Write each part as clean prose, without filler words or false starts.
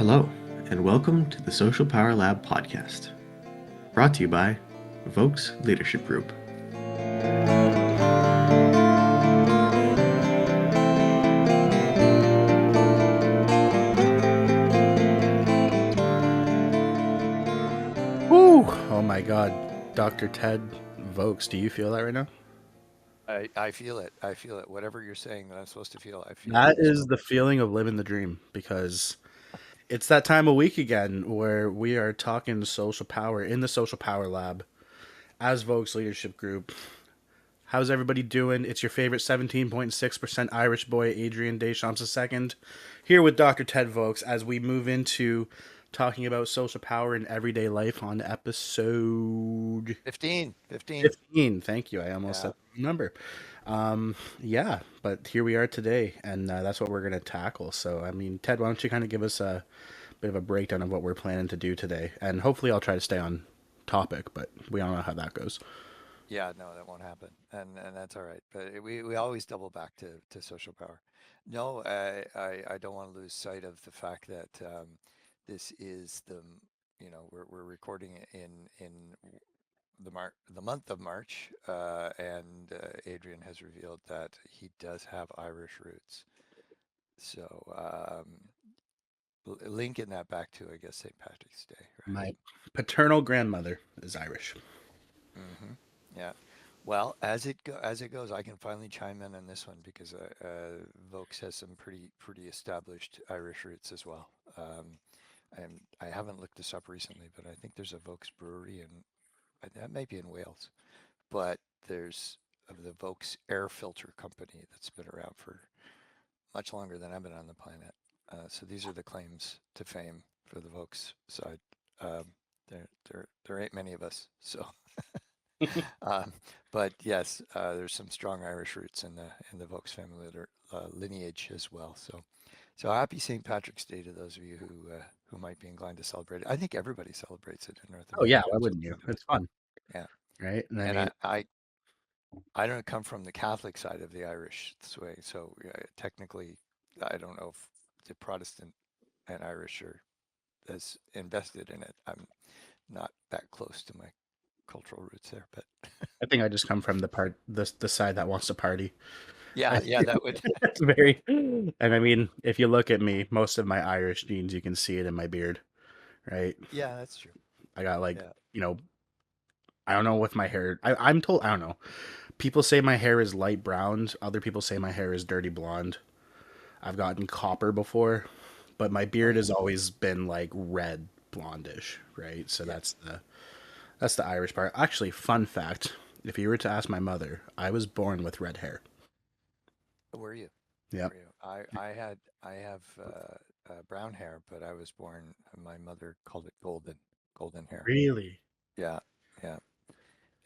Hello, and welcome to the Social Power Lab podcast, brought to you by Vokes Leadership Group. Woo! Oh my God, Dr. Ted Vokes, do you feel that right now? I feel it. I feel it. Whatever you're saying that I'm supposed to feel, I feel That it as is well. the feeling of living the dream because it's that time of week again where we are talking social power in the Social Power Lab as Vokes Leadership Group. How's everybody doing? It's your favorite 17.6% Irish boy, Adrian Deschamps II, here with Dr. Ted Vokes as we move into talking about social power in everyday life on episode 15. 15. Thank you. I almost Yeah. said the number. Yeah, but here we are today, and that's what we're going to tackle. So, I mean, Ted, why don't you kind of give us a bit of a breakdown of what we're planning to do today? And hopefully, I'll try to stay on topic, but we all know how that goes. Yeah, no, that won't happen. And that's all right. But we always double back to social power. No, I don't want to lose sight of the fact that this is we're recording it in the month of March, and Adrian has revealed that he does have Irish roots. So linking that back to, I guess, St. Patrick's Day, right? My paternal grandmother is Irish. Hmm. Yeah. Well, as it goes, I can finally chime in on this one because Vokes has some pretty established Irish roots as well. And I haven't looked this up recently, but I think there's a Vokes brewery, and that may be in Wales. But there's the Vokes Air Filter Company that's been around for much longer than I've been on the planet. So these are the claims to fame for the Vokes side. Um, there ain't many of us, so. Um, but yes, there's some strong Irish roots in the Vokes family lineage as well. So happy St. Patrick's Day to those of you who might be inclined to celebrate it. I think everybody celebrates it in North Oh yeah, America. why So wouldn't you? It's fun, yeah, right? And I and mean, I don't come from the Catholic side of the Irish way, so technically I don't know if the Protestant and Irish are as invested in it. I'm not that close to my cultural roots there, but I think I just come from the side that wants to party. I yeah, think that would. that's very, and I mean, if you look at me, most of my Irish genes, you can see it in my beard, right? Yeah, that's true. I got like, Yeah. you know, I don't know with my hair. I'm told, I don't know. People say my hair is light brown. Other people say my hair is dirty blonde. I've gotten copper before, but my Oh beard yeah. has always been like red blondish, right? So Yeah. that's the Irish part. Actually, fun fact, if you were to ask my mother, I was born with red hair. Were you? Yep. Were you? I have brown hair, but I was born. My mother called it golden hair. Really? Yeah, yeah.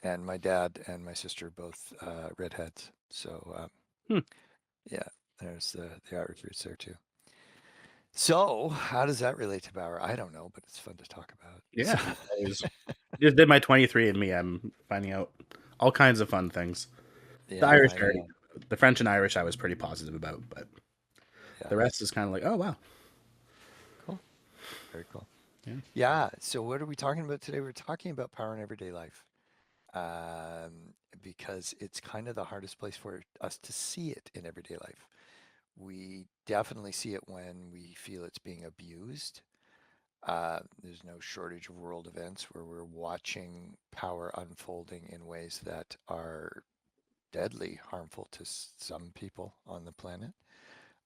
And my dad and my sister both redheads. So Hmm. yeah, there's the Irish roots there too. So how does that relate to Bauer? I don't know, but it's fun to talk about. Yeah. So I just did my 23 and me. I'm finding out all kinds of fun things. The yeah, Irish, I know. the French and Irish, I was pretty positive about, but Yeah, the rest is kind of like, oh wow, cool. Very cool. yeah. Yeah. So what are we talking about today? We're talking about power in everyday life. um, because it's kind of the hardest place for us to see it in everyday life. We definitely see it when we feel it's being abused. There's no shortage of world events where we're watching power unfolding in ways that are deadly harmful to some people on the planet.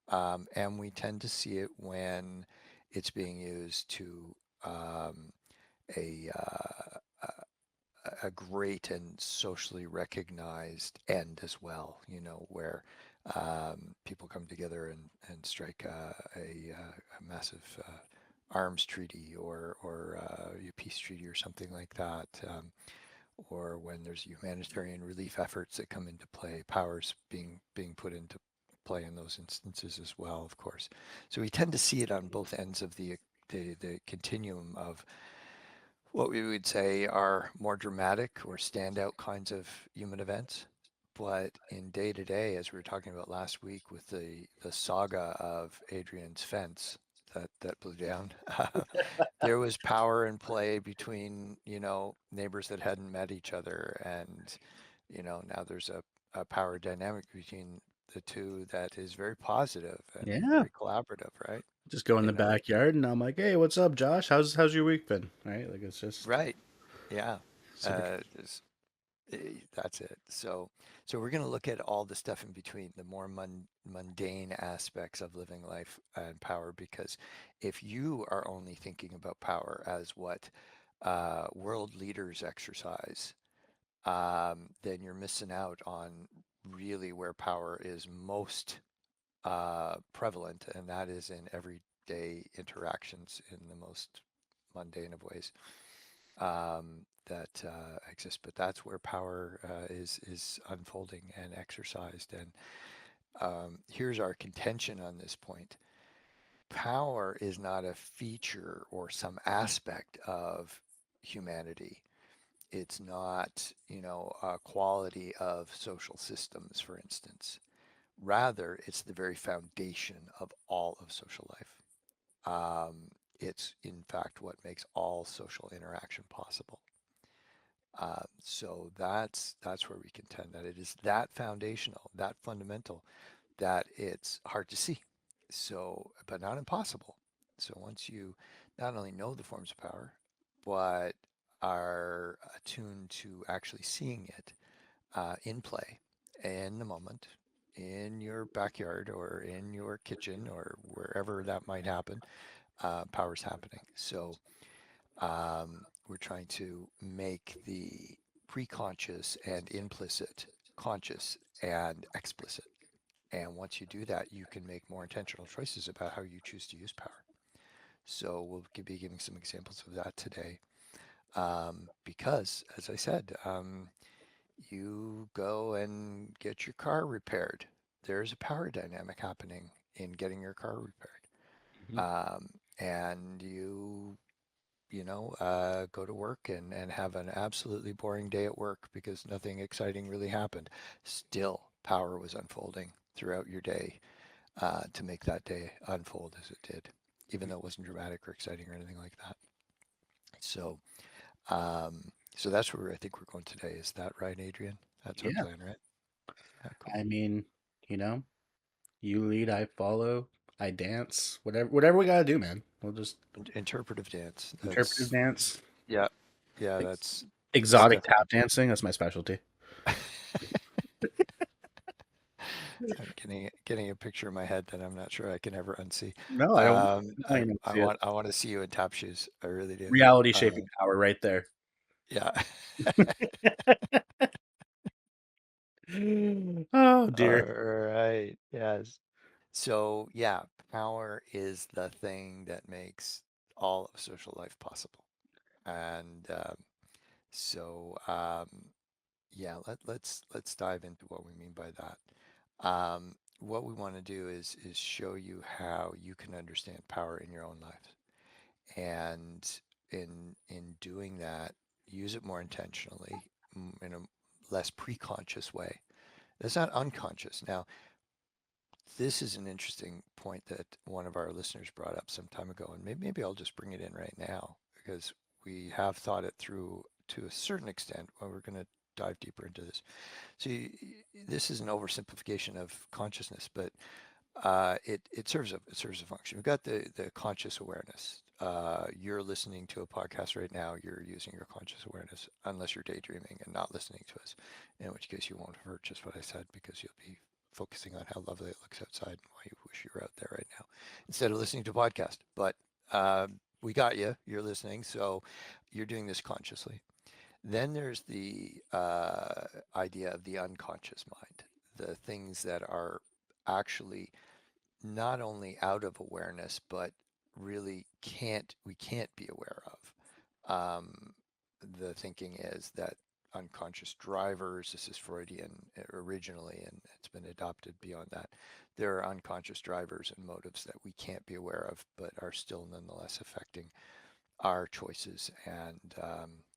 And we tend to see it when it's being used to um, a, a great and socially recognized end as well, where people come together and strike a massive arms treaty or a peace treaty or something like that, or when there's humanitarian relief efforts that come into play, powers being put into play in those instances as well, of course. So we tend to see it on both ends of the continuum of what we would say are more dramatic or standout kinds of human events. But in day to day, as we were talking about last week with the saga of Adrian's fence, that blew down. There was power in play between, neighbors that hadn't met each other, and now there's a power dynamic between the two that is very positive and Yeah. very collaborative, right? Just go in You the know, backyard and I'm like, hey, what's up, Josh? How's your week been? Right? Like it's just right? Yeah. super. Just that's it. So we're going to look at all the stuff in between, the more mundane aspects of living life and power, because if you are only thinking about power as what world leaders exercise, then you're missing out on really where power is most prevalent, and that is in everyday interactions in the most mundane of ways that exist. But that's where power is unfolding and exercised. And here's our contention on this point: power is not a feature or some aspect of humanity. It's not, a quality of social systems, for instance. Rather, it's the very foundation of all of social life. It's in fact what makes all social interaction possible. So that's where we contend that it is that foundational, that fundamental, that it's hard to see. So, but not impossible. So once you not only know the forms of power, but are attuned to actually seeing it in play, in the moment, in your backyard or in your kitchen or wherever that might happen, power's happening. So we're trying to make the preconscious and implicit conscious and explicit. And once you do that, you can make more intentional choices about how you choose to use power. So we'll be giving some examples of that today. Because, as I said, you go and get your car repaired. There's a power dynamic happening in getting your car repaired. Mhm. And go to work and have an absolutely boring day at work because nothing exciting really happened. Still, power was unfolding throughout your day to make that day unfold as it did, even though it wasn't dramatic or exciting or anything like that. So, so that's where I think we're going today. Is that right, Adrian? That's our Yeah. plan, right? Yeah, cool. I mean, you know, you lead, I follow, I dance, whatever we gotta do, man. We'll just Interpretive dance. interpretive That's dance, yeah, yeah. ex- That's exotic definitely. tap dancing. That's my specialty. I'm getting a picture in my head that I'm not sure I can ever unsee. No, I don't even I see it. want to see you in tap shoes. I really do. Reality shaping Um, power right there. yeah. Oh All dear. right. Yes. So yeah, power is the thing that makes all of social life possible. And so yeah, let's dive into what we mean by that. What we want to do is show you how you can understand power in your own life, and in doing that, use it more intentionally, in a less preconscious way. It's not unconscious. Now, this is an interesting point that one of our listeners brought up some time ago, and maybe I'll just bring it in right now because we have thought it through to a certain extent. Well, we're going to dive deeper into this. So this is an oversimplification of consciousness, but it serves a function. We've got the conscious awareness. You're listening to a podcast right now. You're using your conscious awareness, unless you're daydreaming and not listening to us, in which case you won't have heard just what I said because you'll be focusing on how lovely it looks outside and why you wish you were out there right now instead of listening to a podcast. But we got you. You're listening, so you're doing this consciously. Then there's the idea of the unconscious mind, the things that are actually not only out of awareness, but really we can't be aware of. The thinking is that unconscious drivers, this is Freudian originally, and it's been adopted beyond that. There are unconscious drivers and motives that we can't be aware of, but are still nonetheless affecting our choices and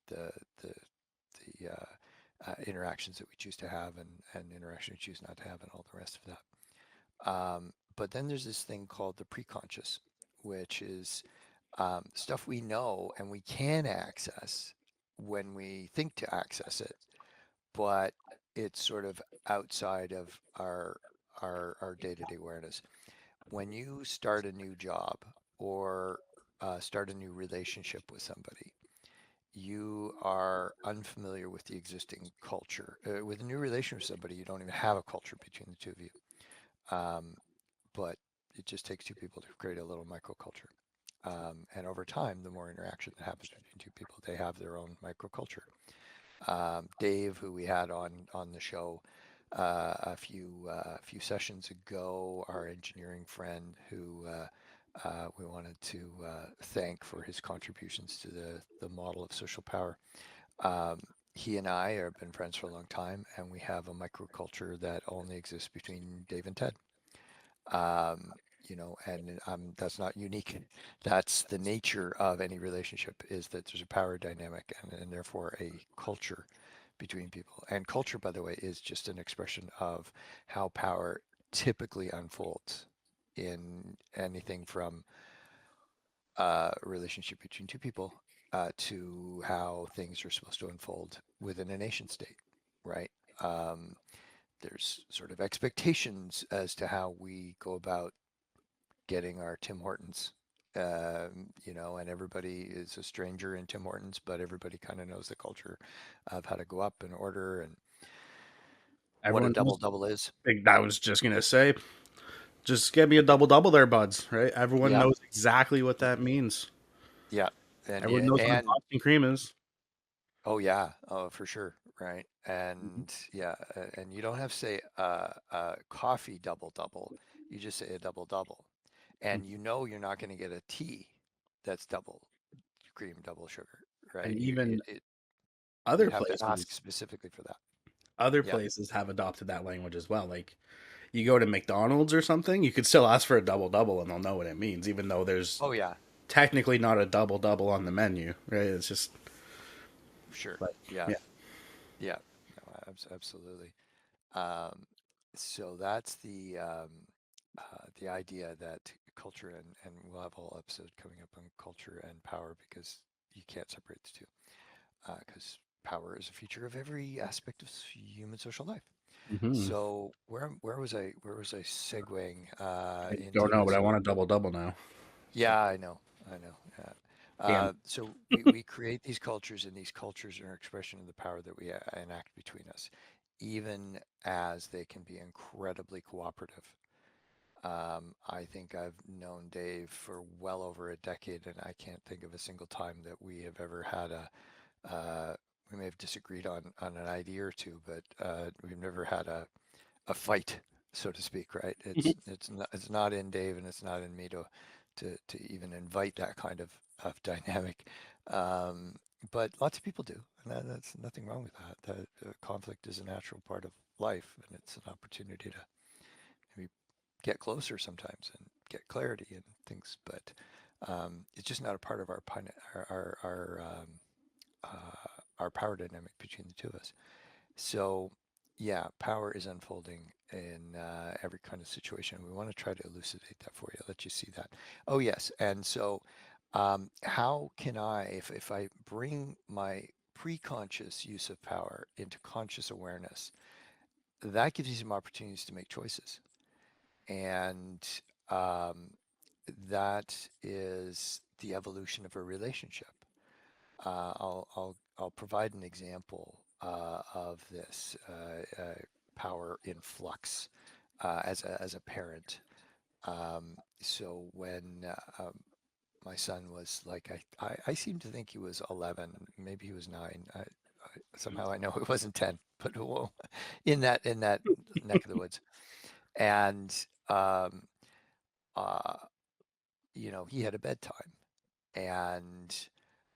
the the interactions that we choose to have and interactions we choose not to have and all the rest of that. But then there's this thing called the preconscious, which is stuff we know and we can access when we think to access it, but it's sort of outside of our day-to-day awareness. When you start a new job or start a new relationship with somebody, you are unfamiliar with the existing culture. With a new relationship with somebody, you don't even have a culture between the two of you. Um, but it just takes two people to create a little microculture. And over time, the more interaction that happens between two people, they have their own microculture. Dave, who we had on the show a few sessions ago, our engineering friend, who we wanted to thank for his contributions to the model of social power. Um, he and I have been friends for a long time, and we have a microculture that only exists between Dave and Ted. Um, and that's not unique. That's the nature of any relationship, is that there's a power dynamic and therefore a culture between people. And culture, by the way, is just an expression of how power typically unfolds in anything from a relationship between two people to how things are supposed to unfold within a nation state, right? Um, there's sort of expectations as to how we go about getting our Tim Hortons. And everybody is a stranger in Tim Hortons, but everybody kind of knows the culture of how to go up and order and what a Everyone double knows. double is. Like, I was just gonna say, just get me a double double there, buds. Right? Everyone Yeah, knows exactly what that means. yeah, and Everyone yeah, knows what a and Boston cream is. oh yeah, oh for sure, right? And yeah, and you don't have to say coffee double double. You just say a double double, and you're not going to get a tea that's double cream, double sugar, right? And even You'd other have to ask places, specifically for that. other Yeah. places have adopted that language as well. Like, you go to McDonald's or something, you could still ask for a double double, and they'll know what it means, even though there's Oh yeah, technically not a double double on the menu, right? It's just sure. like, Yeah, yeah. yeah. No, absolutely. Um, so that's the idea that culture and we'll have a whole episode coming up on culture and power because you can't separate the two because power is a feature of every aspect of human social life. Hmm. So where was I segueing I into don't know, but this? I want a double double now. Yeah, I know. Yeah. Damn. So we create these cultures, and these cultures are an expression of the power that we enact between us, even as they can be incredibly cooperative. I think I've known Dave for well over a decade, and I can't think of a single time that we have ever had we may have disagreed on an idea or two, but we've never had a fight, so to speak, right? It's not in Dave and it's not in me to even invite that kind of dynamic. Um, but lots of people do, and that's nothing wrong with that. Conflict is a natural part of life, and it's an opportunity to maybe get closer sometimes and get clarity and things. But it's just not a part of our power dynamic between the two of us. So, yeah, power is unfolding in every kind of situation. We want to try to elucidate that for you, let you see that. Oh, yes. And so, how can if I bring my pre-conscious use of power into conscious awareness, that gives you some opportunities to make choices. And um, that is the evolution of a relationship. I'll provide an example of this power in flux as a parent. So when my son was like, I seem to think he was 11, maybe he was 9. Somehow I know it wasn't 10, but well, in that neck of the woods. And uh, he had a bedtime, and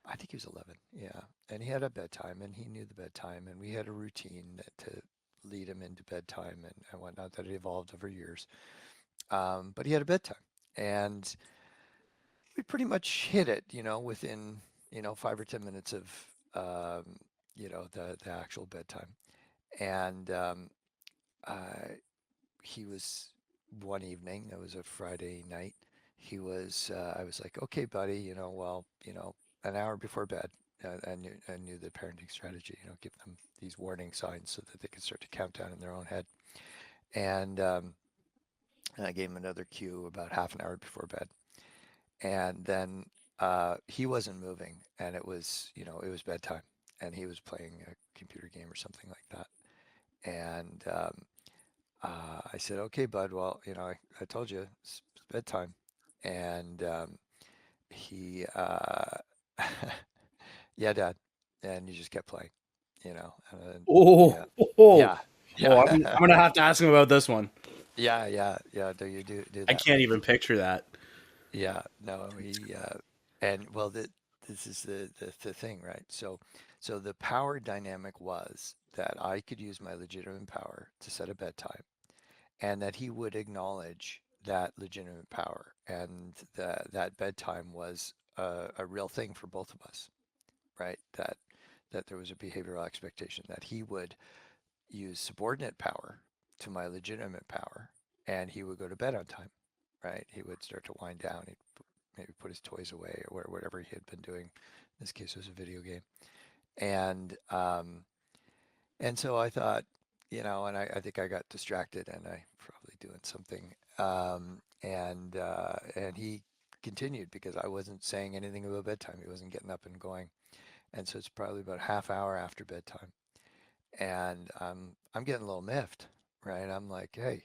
I think he was 11. Yeah. And he had a bedtime and he knew the bedtime and we had a routine to lead him into bedtime and whatnot that evolved over years. But he had a bedtime and we pretty much hit it, within, 5 or 10 minutes of, the actual bedtime. And uh, he was one evening, it was a Friday night, I was like, okay, buddy, well, an hour before bed. I knew the parenting strategy, give them these warning signs so that they can start to count down in their own head. And, and I gave him another cue about half an hour before bed. And then he wasn't moving, and it was bedtime, and he was playing a computer game or something like that. And I said, okay, bud, well, I told you it's bedtime. And he, yeah, dad. And he just kept playing, and Oh, yeah, oh, yeah, oh, I'm yeah, gonna have to ask him about this one. yeah. Do you do I that? can't even picture that. Yeah, no, and well, this is the thing, right? So the power dynamic was that I could use my legitimate power to set a bedtime, and that he would acknowledge that legitimate power, and that bedtime was a real thing for both of us, right? That there was a behavioral expectation that he would use subordinate power to my legitimate power, and he would go to bed on time, right? He would start to wind down. He'd maybe put his toys away or whatever he had been doing. In this case, it was a video game, and and so I thought, and I think I got distracted, and I probably doing something, and he continued because I wasn't saying anything about bedtime. He wasn't getting up and going, and so it's probably about a half hour after bedtime, and I'm getting a little miffed, right? I'm like, hey,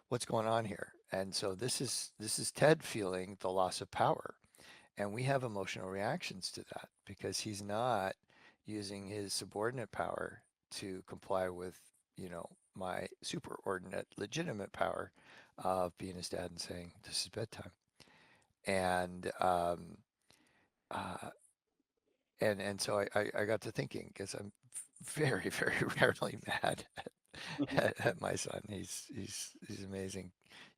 what's going on here? And so this is Ted feeling the loss of power, and we have emotional reactions to that because he's not using his subordinate power to comply with, my superordinate legitimate power of being his dad and saying this is bedtime. And uh, and so I got to thinking because I'm very, very rarely mad at my son. He's an amazing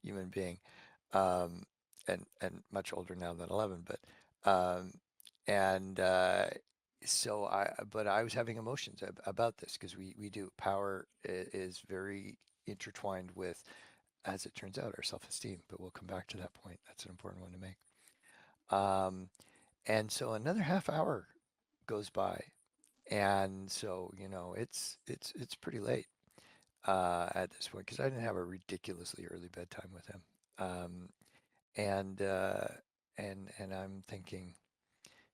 human being, um, and much older now than 11. Um, and so but I was having emotions about this because we do power is very intertwined with, as it turns out, our self-esteem. But we'll come back to that point. That's an important one to make. Um, and so another half hour goes by, and so it's pretty late at this point because I didn't have a ridiculously early bedtime with him. And and I'm thinking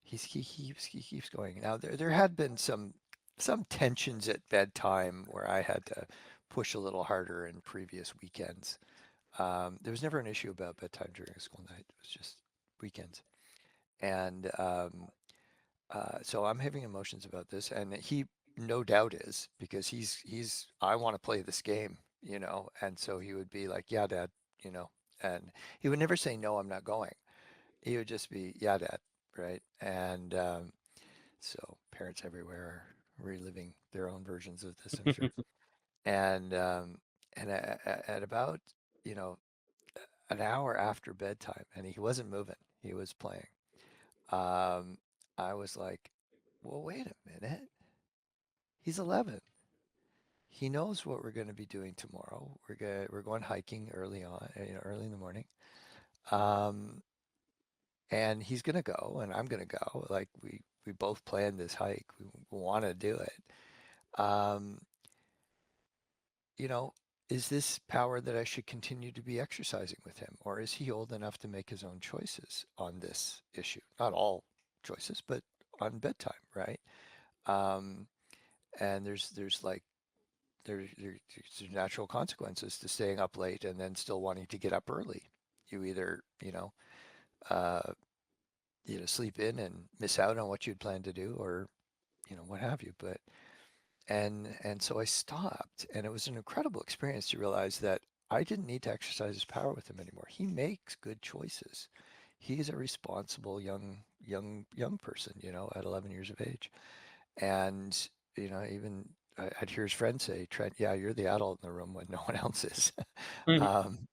he keeps going. Now there had been some tensions at bedtime where I had to push a little harder in previous weekends. There was never an issue about bedtime during a school night. It was just weekends. And so I'm having emotions about this, and he no doubt is because he's I want to play this game, and so he would be like, "Yeah, Dad," and he would never say, "No, I'm not going." He would just be, "Yeah, Dad," right? And so parents everywhere are reliving their own versions of this, I'm sure. And at about you know an hour after bedtime, and he wasn't moving, he was playing. Um, I was like, well, wait a minute. He's 11. He knows what we're going to be doing tomorrow. We're going hiking early on, early in the morning. Um, and he's going to go, and I'm going to go. Like we both planned this hike. We want to do it. Um, you know, is this power that I should continue to be exercising with him, or is he old enough to make his own choices on this issue? Not all choices, but on bedtime, right? Um, and there's like there's natural consequences to staying up late and then still wanting to get up early. You either uh, sleep in and miss out on what you'd planned to do, or what have you. But and so I stopped, and it was an incredible experience to realize that I didn't need to exercise his power with him anymore. He makes good choices. He's a responsible young person, at 11 years of age. And, even I'd hear his friends say, Trent, yeah, you're the adult in the room when no one else is. um,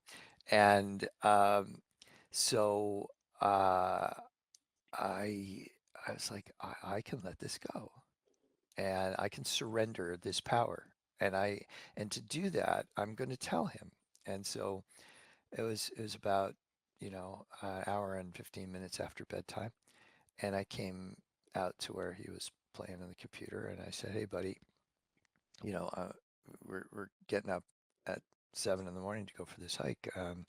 and so uh, I, I was like, I can let this go, and I can surrender this power. And to do that, I'm going to tell him. And so it was about, hour and 15 minutes after bedtime. And I came out to where he was playing on the computer, and I said, "Hey, buddy, you know, uh, we're getting up at 7 in the morning to go for this hike. I'm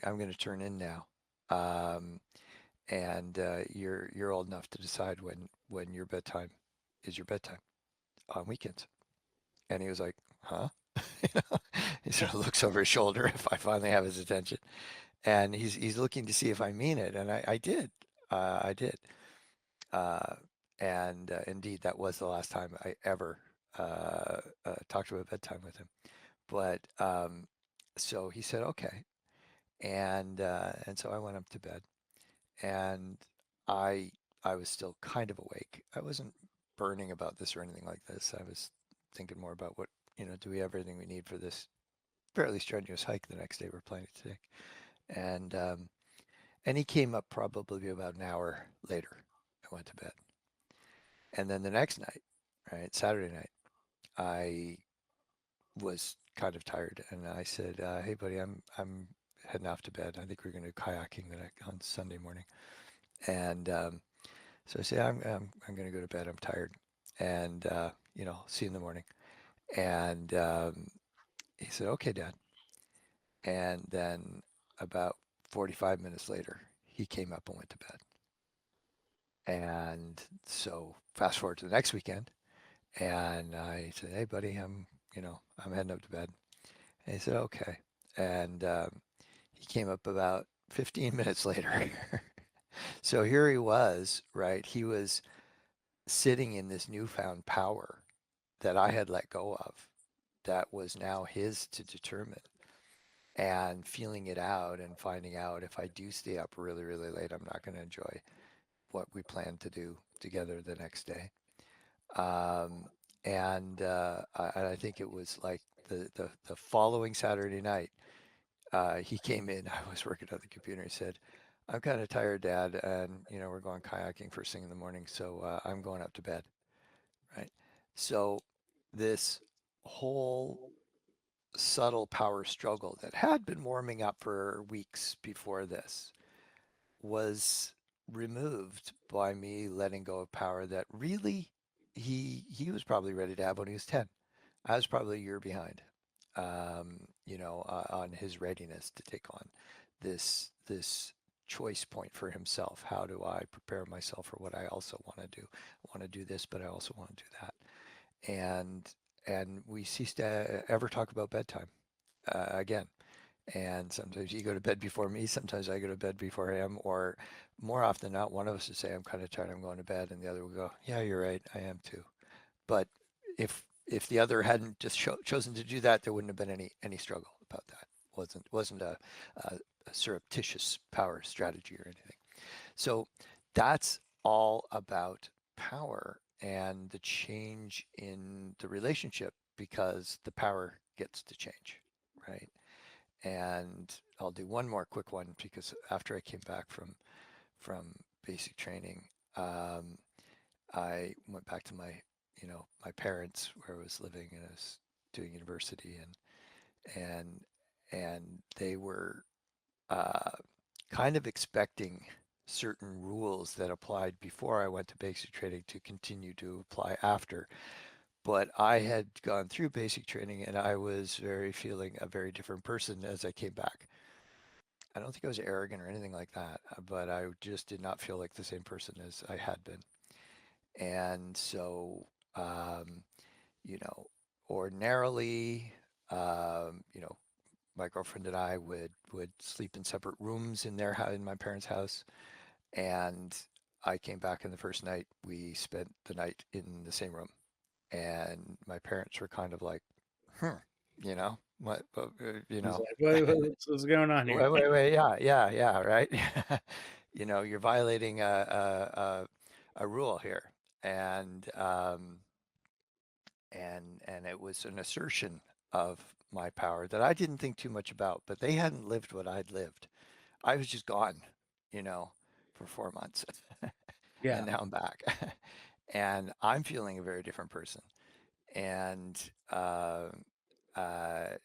going to turn in now, um, and you're old enough to decide when your bedtime is your bedtime on weekends." And he was like, "Huh?" You know, he sort of looks over his shoulder if I finally have his attention, and he's looking to see if I mean it, and I did. I did. Uh, and indeed, that was the last time I ever talked about bedtime with him. But so he said, okay. And so I went up to bed, and I I was still kind of awake. I wasn't burning about this or anything like this. I was thinking more about do we have everything we need for this fairly strenuous hike the next day we're planning to take? And and he came up probably about an hour later. I went to bed. And then the next night, right, Saturday night, I was kind of tired, and I said, "Hey, buddy, I'm heading off to bed. I think we're going to go kayaking on Sunday morning." And so I said, I'm going to go to bed. I'm tired, and see you in the morning." And he said, "Okay, Dad." And then about 45 minutes later, he came up and went to bed. And so fast forward to the next weekend, and I said, "Hey, buddy, I'm heading up to bed." And he said, "Okay." And he came up about 15 minutes later. So here he was, right? He was sitting in this newfound power that I had let go of, that was now his to determine, and feeling it out and finding out if I do stay up really, really late, I'm not going to enjoy what we plan to do together the next day. Um, and I think it was like the following Saturday night, he came in. I was working on the computer. He said, "I'm kind of tired, Dad, and we're going kayaking first thing in the morning, so I'm going up to bed." Right. So this whole subtle power struggle that had been warming up for weeks before this was removed by me letting go of power that really he was probably ready to have when he was 10. I was probably a year behind, on his readiness to take on this choice point for himself. How do I prepare myself for what I also want to do? I want to do this, but I also want to do that. And we ceased to ever talk about bedtime again. And sometimes you go to bed before me, sometimes I go to bed before him, or more often than not, one of us would say, "I'm kind of tired, I'm going to bed," and the other would go, "Yeah, you're right, I am too." But if the other hadn't just chosen to do that, there wouldn't have been any struggle about that. Wasn't a surreptitious power strategy or anything. So that's all about power and the change in the relationship because the power gets to change, right? And I'll do one more quick one because after I came back from basic training, um, I went back to my parents where I was living and I was doing university, and and they were uh, kind of expecting certain rules that applied before I went to basic training to continue to apply after. But I had gone through basic training and I was very feeling a very different person as I came back. I don't think I was arrogant or anything like that, but I just did not feel like the same person as I had been. And so, um, you know, ordinarily, my girlfriend and I would sleep in separate rooms in my parents' house. And I came back, and the first night we spent the night in the same room. And my parents were kind of like, "Hmm, what, He's like, what's going on here? wait, yeah, yeah, yeah, right." You're violating a rule here, and and it was an assertion of my power that I didn't think too much about, but they hadn't lived what I'd lived. I was just gone, you know, for 4 months, and Yeah. now I'm back, and I'm feeling a very different person, and uh, uh,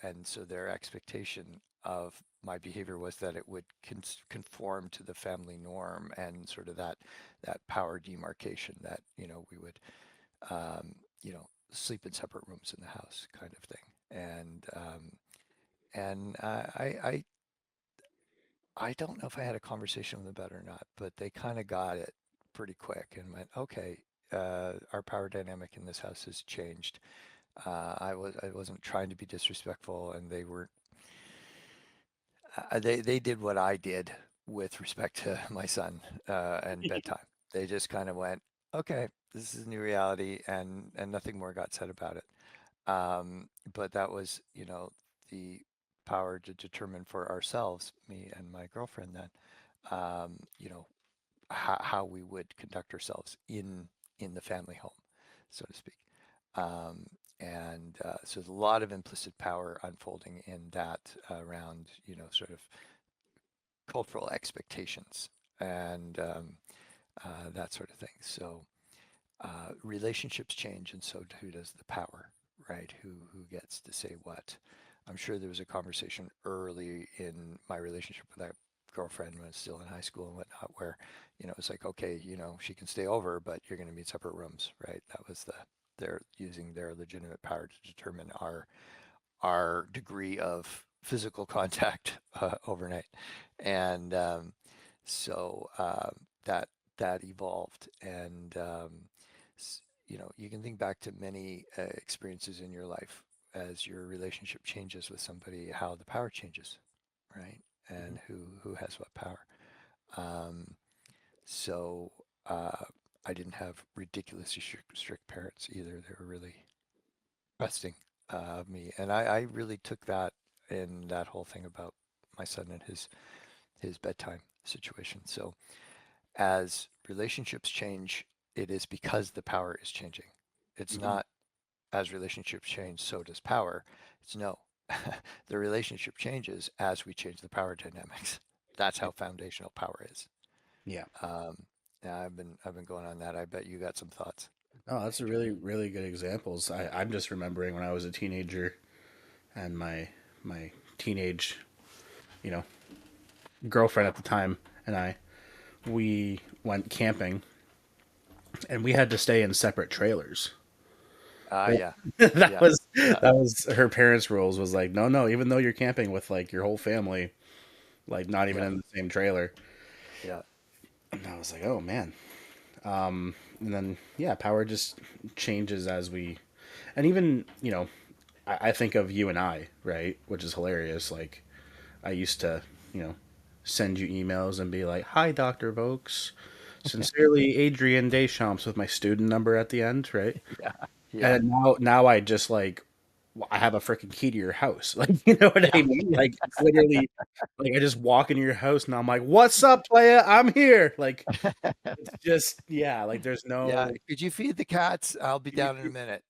and so their expectation of my behavior was that it would conform to the family norm and sort of that power demarcation that we would um, sleep in separate rooms in the house kind of thing. And I don't know if I had a conversation with them about it or not, but they kind of got it pretty quick and went, okay, our power dynamic in this house has changed. I wasn't trying to be disrespectful, and they were they did what I did with respect to my son and bedtime. They just kind of went, okay, this is a new reality, and nothing more got said about it. But that was, the power to determine for ourselves, me and my girlfriend, then, how we would conduct ourselves in the family home, so to speak. Um, and so there's a lot of implicit power unfolding in that around, sort of cultural expectations and that sort of thing. So relationships change, and so too does the power, right? Who gets to say what? I'm sure there was a conversation early in my relationship with that girlfriend when I was still in high school and whatnot, where it's like, okay, she can stay over, but you're going to meet separate rooms, right? That was they're using their legitimate power to determine our degree of physical contact overnight, and so that that evolved, and you can think back to many experiences in your life as your relationship changes with somebody, how the power changes, right? Mhm. And who has what power. Um, so uh, I didn't have ridiculously strict parents either. They were really trusting of me, and I really took that in that whole thing about my son and his bedtime situation. So as relationships change, it is because the power is changing. It's Mhm. not as relationships change, so does power. It's no, the relationship changes as we change the power dynamics. That's Yeah. how foundational power is. Yeah. Um, yeah, I've been going on that. I bet you got some thoughts, Oh, that's a Adrian. really good examples. I'm just remembering when I was a teenager and my teenage, you know, girlfriend at the time and we went camping and we had to stay in separate trailers. Ah, Well, yeah, that yeah, was yeah, that was her parents' rules was like, no, even though you're camping with like your whole family, like not even yeah, in the same trailer. yeah, And I was like, oh man. And then yeah, power just changes as we, and even I think of you and I, right, which is hilarious. Like I used to, you know, send you emails and be like, "Hi, Doctor Vokes, sincerely, Adrian Deschamps," with my student number at the end, right? yeah, yeah, And now I just like I have a freaking key to your house. Like, you know what I yeah. mean? Like, it's literally like I just walk into your house and I'm like, "What's up, playa? I'm here." Like, it's just yeah. Like, there's Yeah, no could you feed the cats? I'll be down in a minute.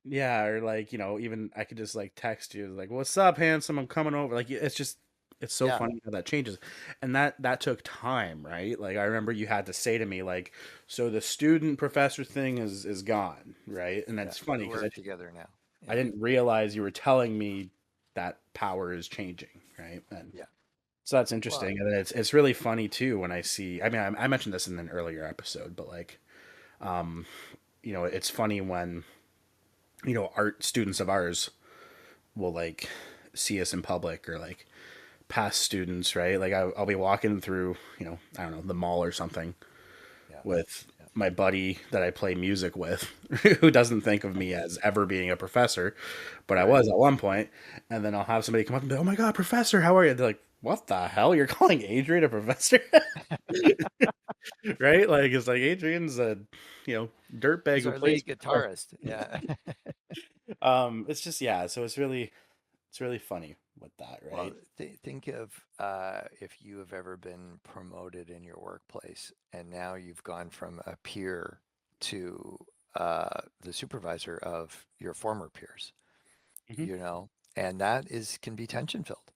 yeah, or like even I could just like text you like, "What's up, handsome? I'm coming over." Like, it's just it's so Yeah, funny how that changes, and that took time, right? Like, I remember you had to say to me like, "So the student professor thing is gone," right? And yeah, that's funny we because work together now. I Yeah, didn't realize you were telling me that power is changing, right? And yeah. so that's Well, interesting, and then it's really funny too when I see. I mean, I mentioned this in an earlier episode, but like, it's funny when art students of ours will like see us in public or like past students, right? Like I'll be walking through, I don't know, the mall or something yeah, with yeah. my buddy that I play music with, who doesn't think of me as ever being a professor, but I Right. was at one point, and then I'll have somebody come up and be, "Oh my god, professor, how are you?" They're like, "What the hell? You're calling Adrian a professor?" Right? Like it's like Adrian's a, dirtbag He's who our plays lead guitar. guitarist. Yeah. It's just yeah, so it's really funny with that, Well, right? think of if you have ever been promoted in your workplace and now you've gone from a peer to the supervisor of your former peers, Hmm. you know, and that is can be tension filled.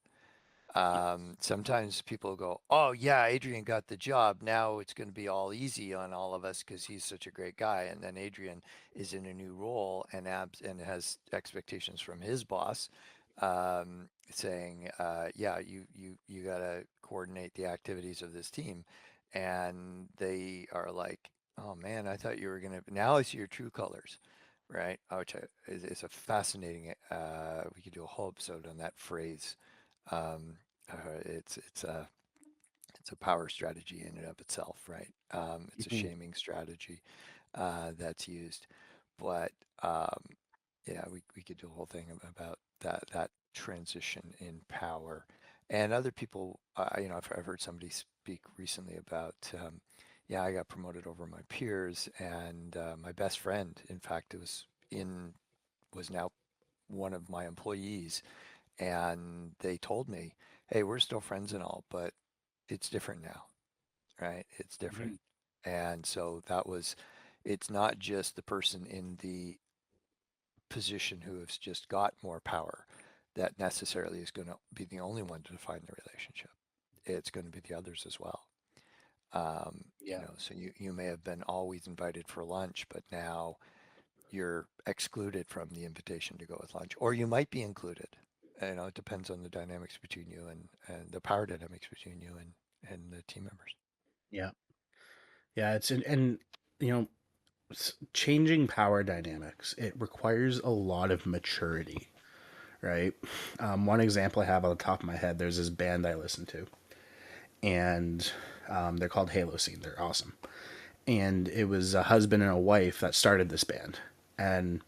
Sometimes people go, "Oh yeah, Adrian got the job. Now it's going to be all easy on all of us because he's such a great guy." And then Adrian is in a new role and has expectations from his boss, saying, yeah, you got to coordinate the activities of this team. And they are like, oh man, I thought you were going to, now I see your true colors, right? Which is a fascinating, we could do a whole episode on that phrase. Um, it's it's a power strategy in and of itself, right? It's a Mhm. shaming strategy that's used. But um, yeah, we could do a whole thing about that transition in power. And other people, I've heard somebody speak recently about, yeah, I got promoted over my peers, and my best friend, in fact, was now one of my employees, and they told me, hey, we're still friends and all, but it's different now, right? It's different. Mhm. And so it's not just the person in the position who has just got more power that necessarily is going to be the only one to define the relationship. It's going to be the others as well. Yeah. So you may have been always invited for lunch, but now you're excluded from the invitation to go with lunch, or you might be included. It depends on the dynamics between you and the power dynamics between you and the team members. Yeah. Yeah. And you know, changing power dynamics, it requires a lot of maturity, right? One example I have on the top of my head, there's this band I listen to, and they're called Halo Scene. They're awesome. And it was a husband and a wife that started this band. And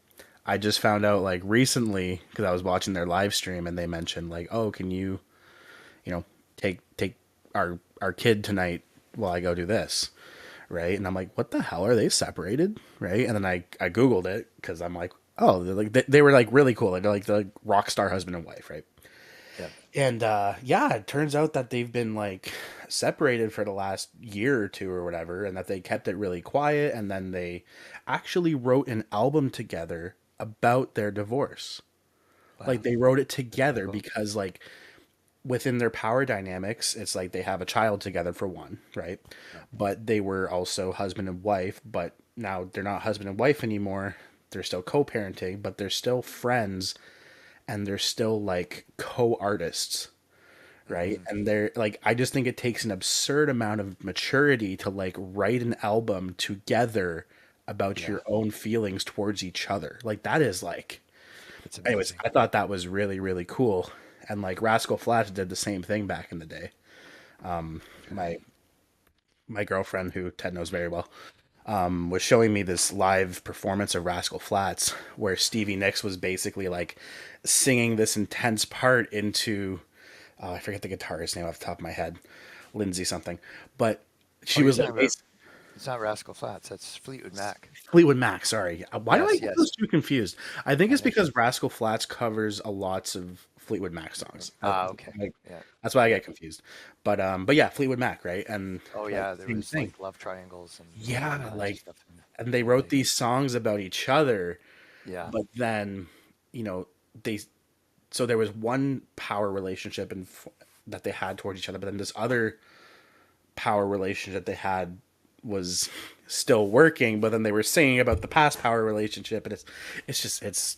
I just found out like recently because I was watching their live stream and they mentioned like, oh, can you know, take our kid tonight while I go do this, right? And I'm like, what the hell, are they separated, right? And then I googled it because I'm like, oh, they were like really cool. They're like the rock star husband and wife, right? Yeah. And yeah, it turns out that they've been like separated for the last year or two or whatever, and that they kept it really quiet. And then they actually wrote an album together about their divorce. Like Wow. they wrote it That's kind of together cool. because like within their power dynamics, it's like they have a child together for one, right? Yeah. But they were also husband and wife, but now they're not husband and wife anymore. They're still co-parenting, but they're still friends and they're still like co-artists, right? Hmm. And they're like, I just think it takes an absurd amount of maturity to like write an album together about Yeah. your own feelings towards each other. Like that is like, It's anyways, amazing. I thought that was really, really cool. And like Rascal Flatts did the same thing back in the day. Okay. My girlfriend, who Ted knows very well, was showing me this live performance of Rascal Flatts where Stevie Nicks was basically like singing this intense part into, oh, I forget the guitarist's name off the top of my head, Lindsay something, but Oh, she you're was talking like about, it's not Rascal Flatts. That's Fleetwood Mac. Fleetwood Mac. Sorry, why do I Yes, get yes. those two confused? I think it's That's because Rascal Flatts covers a lots of Fleetwood Mac songs. okay. Like, Yeah. that's why I Yeah. get confused. But yeah, Fleetwood Mac, right? And Oh, like yeah. There same was thing. like love triangles and all Yeah, kinds of like, stuff and they in wrote the, these songs about each other, yeah. but then you know they so there was one power relationship that they had towards each other, but then this other power relationship they had was still working, but then they were singing about the past power relationship, and it's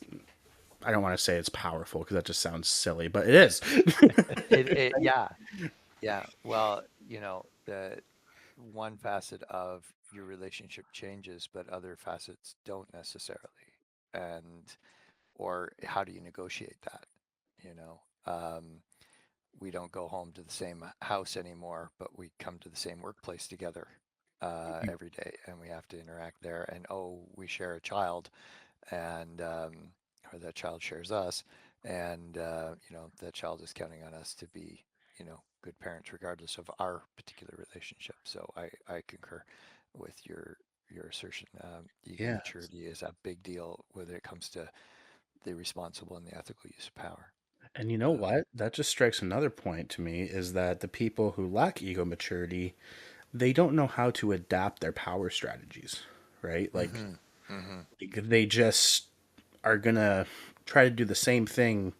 I don't want to say it's powerful because that just sounds silly, but it is. Yeah. Yeah. Well, the one facet of your relationship changes, but other facets don't necessarily. And, or how do you negotiate that? You know, we don't go home to the same house anymore, but we come to the same workplace together every day, and we have to interact there. And oh, we share a child, and or that child shares us, and that child is counting on us to be, good parents regardless of our particular relationship. So I concur with your assertion. Ego Yeah. maturity is a big deal whether it comes to the responsible and the ethical use of power. And you know Um, what? That just strikes another point to me is that the people who lack ego maturity, they don't know how to adapt their power strategies, right? hmm hmm Like they just are gonna try to do the same thing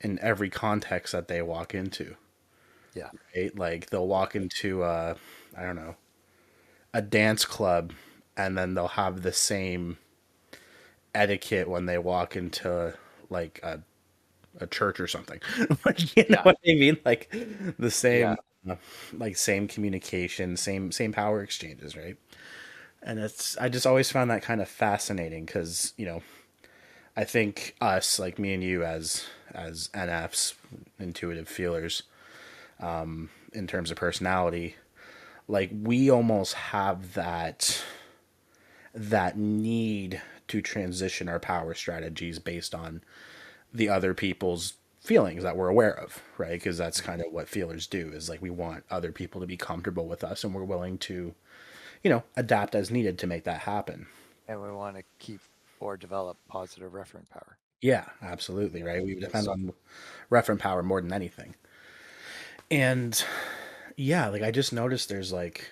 in every context that they walk into, Yeah. right? Like they'll walk Yeah. into I don't know, a dance club and then they'll have the same etiquette when they walk into like a church or something. Like, you know Yeah. what I mean? Like the Yeah. same, uh, like same communication, same power exchanges, right? And it's I just always found that kind of fascinating because I think us, like me and you, as NFs, intuitive feelers, in terms of personality, like we almost have that need to transition our power strategies based on the other people's feelings that we're aware of, right? Because that's kind of what feelers do, is like we want other people to be comfortable with us and we're willing to, adapt as needed to make that happen. And we want to keep or develop positive referent power. Yeah, absolutely, You know, right? We depend because on referent power more than anything. And yeah, like I just noticed there's like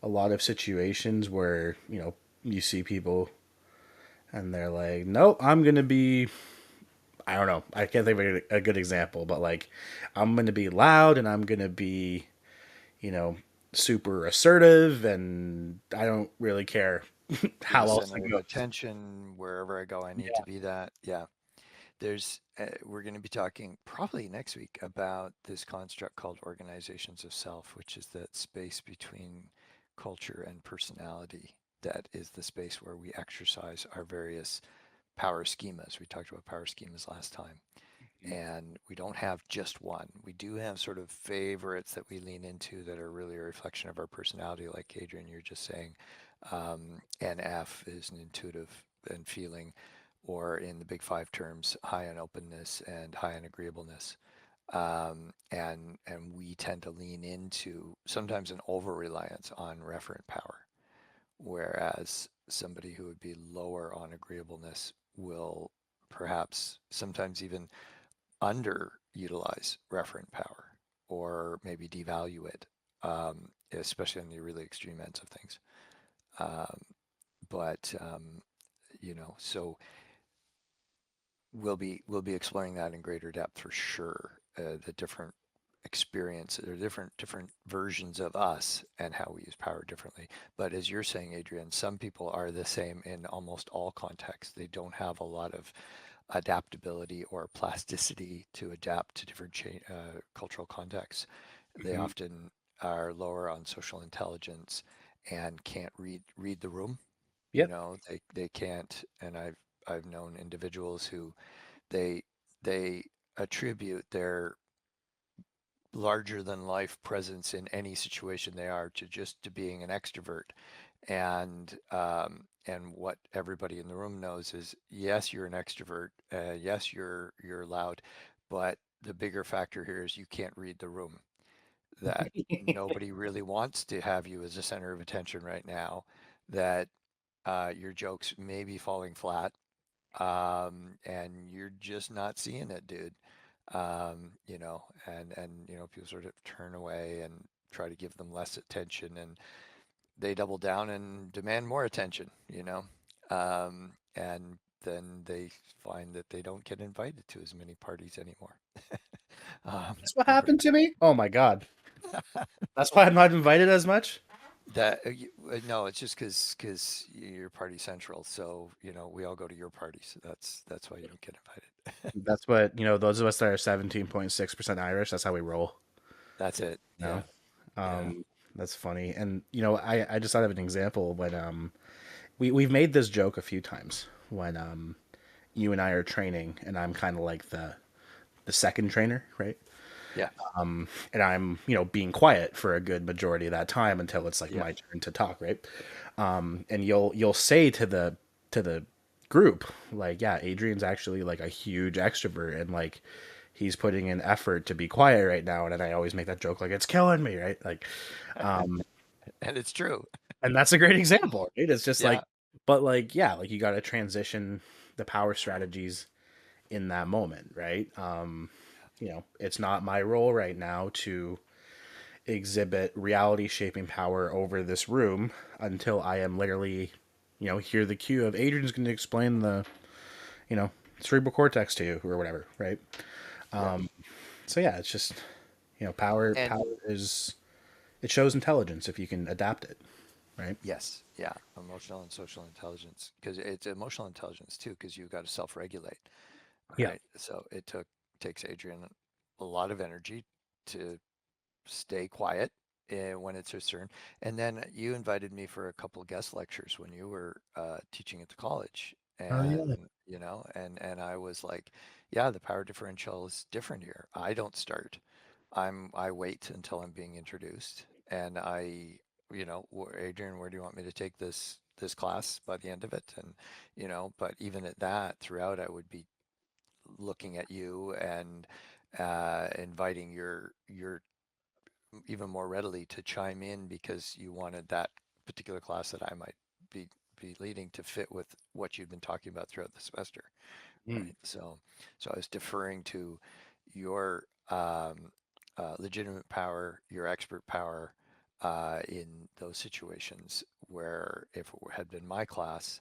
a lot of situations where, you see people and they're like, nope, I'm going to be, I don't know, I can't think of a good example, but like, I'm going to be loud and I'm going to be, you know, super assertive and I don't really care be how the else it center of goes. attention wherever I go. I need to Yeah. be that. Yeah. We're going to be talking probably next week about this construct called organizations of self, which is that space between culture and personality. That is the space where we exercise our various power schemas. We talked about power schemas last time. And we don't have just one. We do have sort of favorites that we lean into that are really a reflection of our personality, like Adrian, you're just saying. NF is an intuitive and feeling, or in the big five terms, high on openness and high on agreeableness. And we tend to lean into sometimes an over reliance on referent power, whereas somebody who would be lower on agreeableness will perhaps sometimes even underutilize referent power or maybe devalue it, especially on the really extreme ends of things. Um, but so we'll be exploring that in greater depth for sure. The different experience, there are different versions of us and how we use power differently. But as you're saying, Adrian, some people are the same in almost all contexts. They don't have a lot of adaptability or plasticity to adapt to different cultural contexts. They Hmm. often are lower on social intelligence and can't read the room. You Yep. know, they can't. And I've known individuals who they they attribute their larger than life presence in any situation they are to being an extrovert. And what everybody in the room knows is, yes, you're an extrovert, yes, you're loud, but the bigger factor here is you can't read the room. That nobody really wants to have you as a center of attention right now. That your jokes may be falling flat, and you're just not seeing it, dude. And people sort of turn away and try to give them less attention, and they double down and demand more attention, and then they find that they don't get invited to as many parties anymore. um, That's what or happened to me. Oh my God. That's why I'm not invited as much. no, it's just because you're party central, so we all go to your parties. That's why you don't get invited. That's what, those of us that are 17.6% Irish, that's how we roll. That's it. No. Yeah, yeah, That's funny. And I just thought of an example when we've made this joke a few times when you and I are training and I'm kind of like the second trainer, right? yeah, And I'm, being quiet for a good majority of that time until it's like yeah. my turn to talk, right? And you'll say to the group like, yeah, Adrian's actually like a huge extrovert and like he's putting in effort to be quiet right now. And then I always make that joke like it's killing me, right? Like, um, And it's true. and that's a great example, right? It's just Yeah, like, but like, yeah, like you got to transition the power strategies in that moment, right? It's not my role right now to exhibit reality shaping power over this room until I am literally, hear the cue of Adrian's going to explain the, you know, cerebral cortex to you or whatever, right? yeah. So yeah, it's just, power And is, it shows intelligence if you can adapt it, right? yes, yeah, emotional and social intelligence, because it's emotional intelligence too, because you've got to self-regulate, Yeah. right? So it took takes Adrian a lot of energy to stay quiet when it's his turn. And then you invited me for a couple of guest lectures when you were teaching at the college. Oh And, yeah. and I was like, yeah, the power differential is different here. I don't start. I wait until I'm being introduced, and Adrian, where do you want me to take this class by the end of it? And but even at that, throughout, I would be looking at you and inviting your even more readily to chime in because you wanted that particular class that I might be leading to fit with what you've been talking about throughout the semester, Mm. right? So I was deferring to your legitimate power, your expert power in those situations where if it had been my class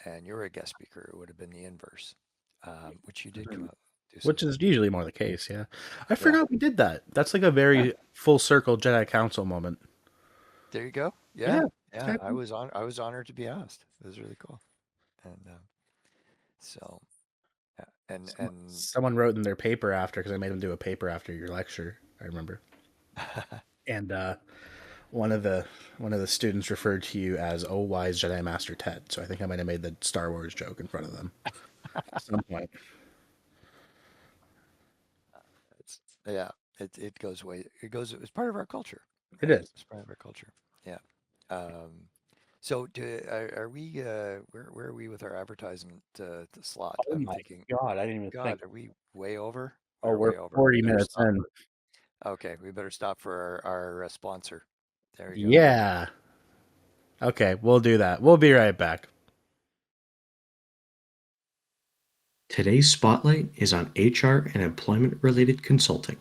and you're a guest speaker, it would have been the inverse, which you did come Mhm. out do some. Which is usually more the case, yeah. I Yeah, forgot we did that. That's like a yeah. very full circle Jedi Council moment. There you go. Yeah, Yeah, it's yeah. kind of cool. I was honored to be asked. It was really cool. And so yeah, and Someone wrote in their paper after because I made them do a paper after your lecture. I remember, and one of the students referred to you as "Oh wise Jedi Master Ted." So I think I might have made the Star Wars joke in front of them at some point. it's yeah, it goes way it goes it's part of our culture, It right? is. It's part of our culture. Yeah. So are we where are we with our advertisement slot? Oh I'm my thinking, god, I didn't even think. God, are we way over? Oh, We're we're way over. We 40 better minutes stop. in. Okay, we better stop for our sponsor. There we go. Yeah. Okay, we'll do that. We'll be right back. Today's spotlight is on HR and employment related consulting.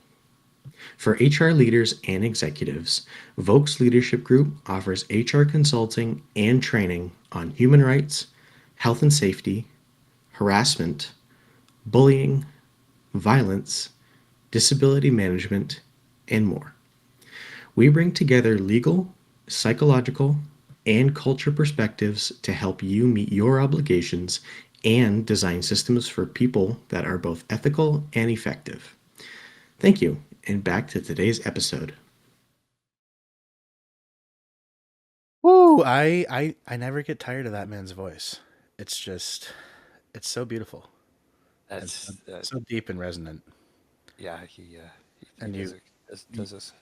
For HR leaders and executives, Volk's Leadership Group offers HR consulting and training on human rights, health and safety, harassment, bullying, violence, disability management, and more. We bring together legal, psychological, and culture perspectives to help you meet your obligations and design systems for people that are both ethical and effective. Thank you, and back to today's episode. Woo! I never get tired of that man's voice. It's just, it's so beautiful and so, That's so deep and resonant. yeah, he And you, does this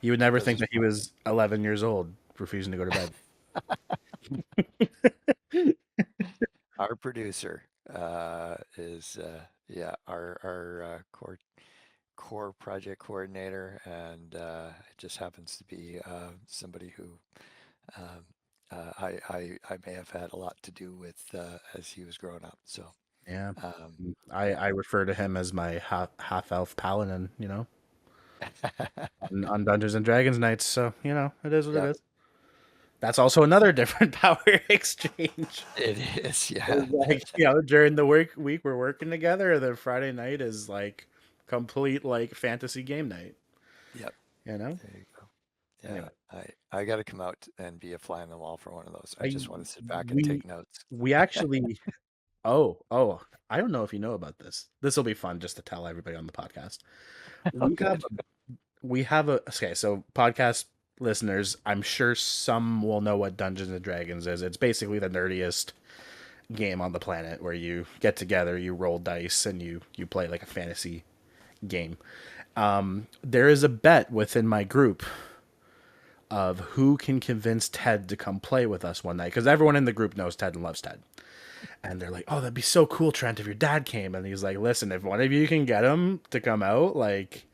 you would never does think his that he part. was 11 years old, refusing to go to bed. Our producer is yeah, our core project coordinator, and it just happens to be somebody who um, I may have had a lot to do with as he was growing up. So Yeah. um, yeah. I refer to him as my half elf paladin, on Dungeons and Dragons nights. So, it is what it Yep, is. That's also another different power exchange. it is. Yeah, It's like, during the week we're working together, and then Friday night is like complete like fantasy game night, yep. you know? There you go. Anyway, Yeah, I got to come out and be a fly on the wall for one of those. I I just want to sit back and we take notes. we actually I don't know if you know about this. This will be fun just to tell everybody on the podcast. Oh, We have good. we have a okay, so podcast listeners, I'm sure some will know what Dungeons and Dragons is. It's basically the nerdiest game on the planet where you get together, you roll dice, and you play like a fantasy game. There is a bet within my group of who can convince Ted to come play with us one night because everyone in the group knows Ted and loves Ted. And they're like, "Oh, that'd be so cool, Trent, if your dad came." And he's like, "Listen, if one of you can get him to come out, like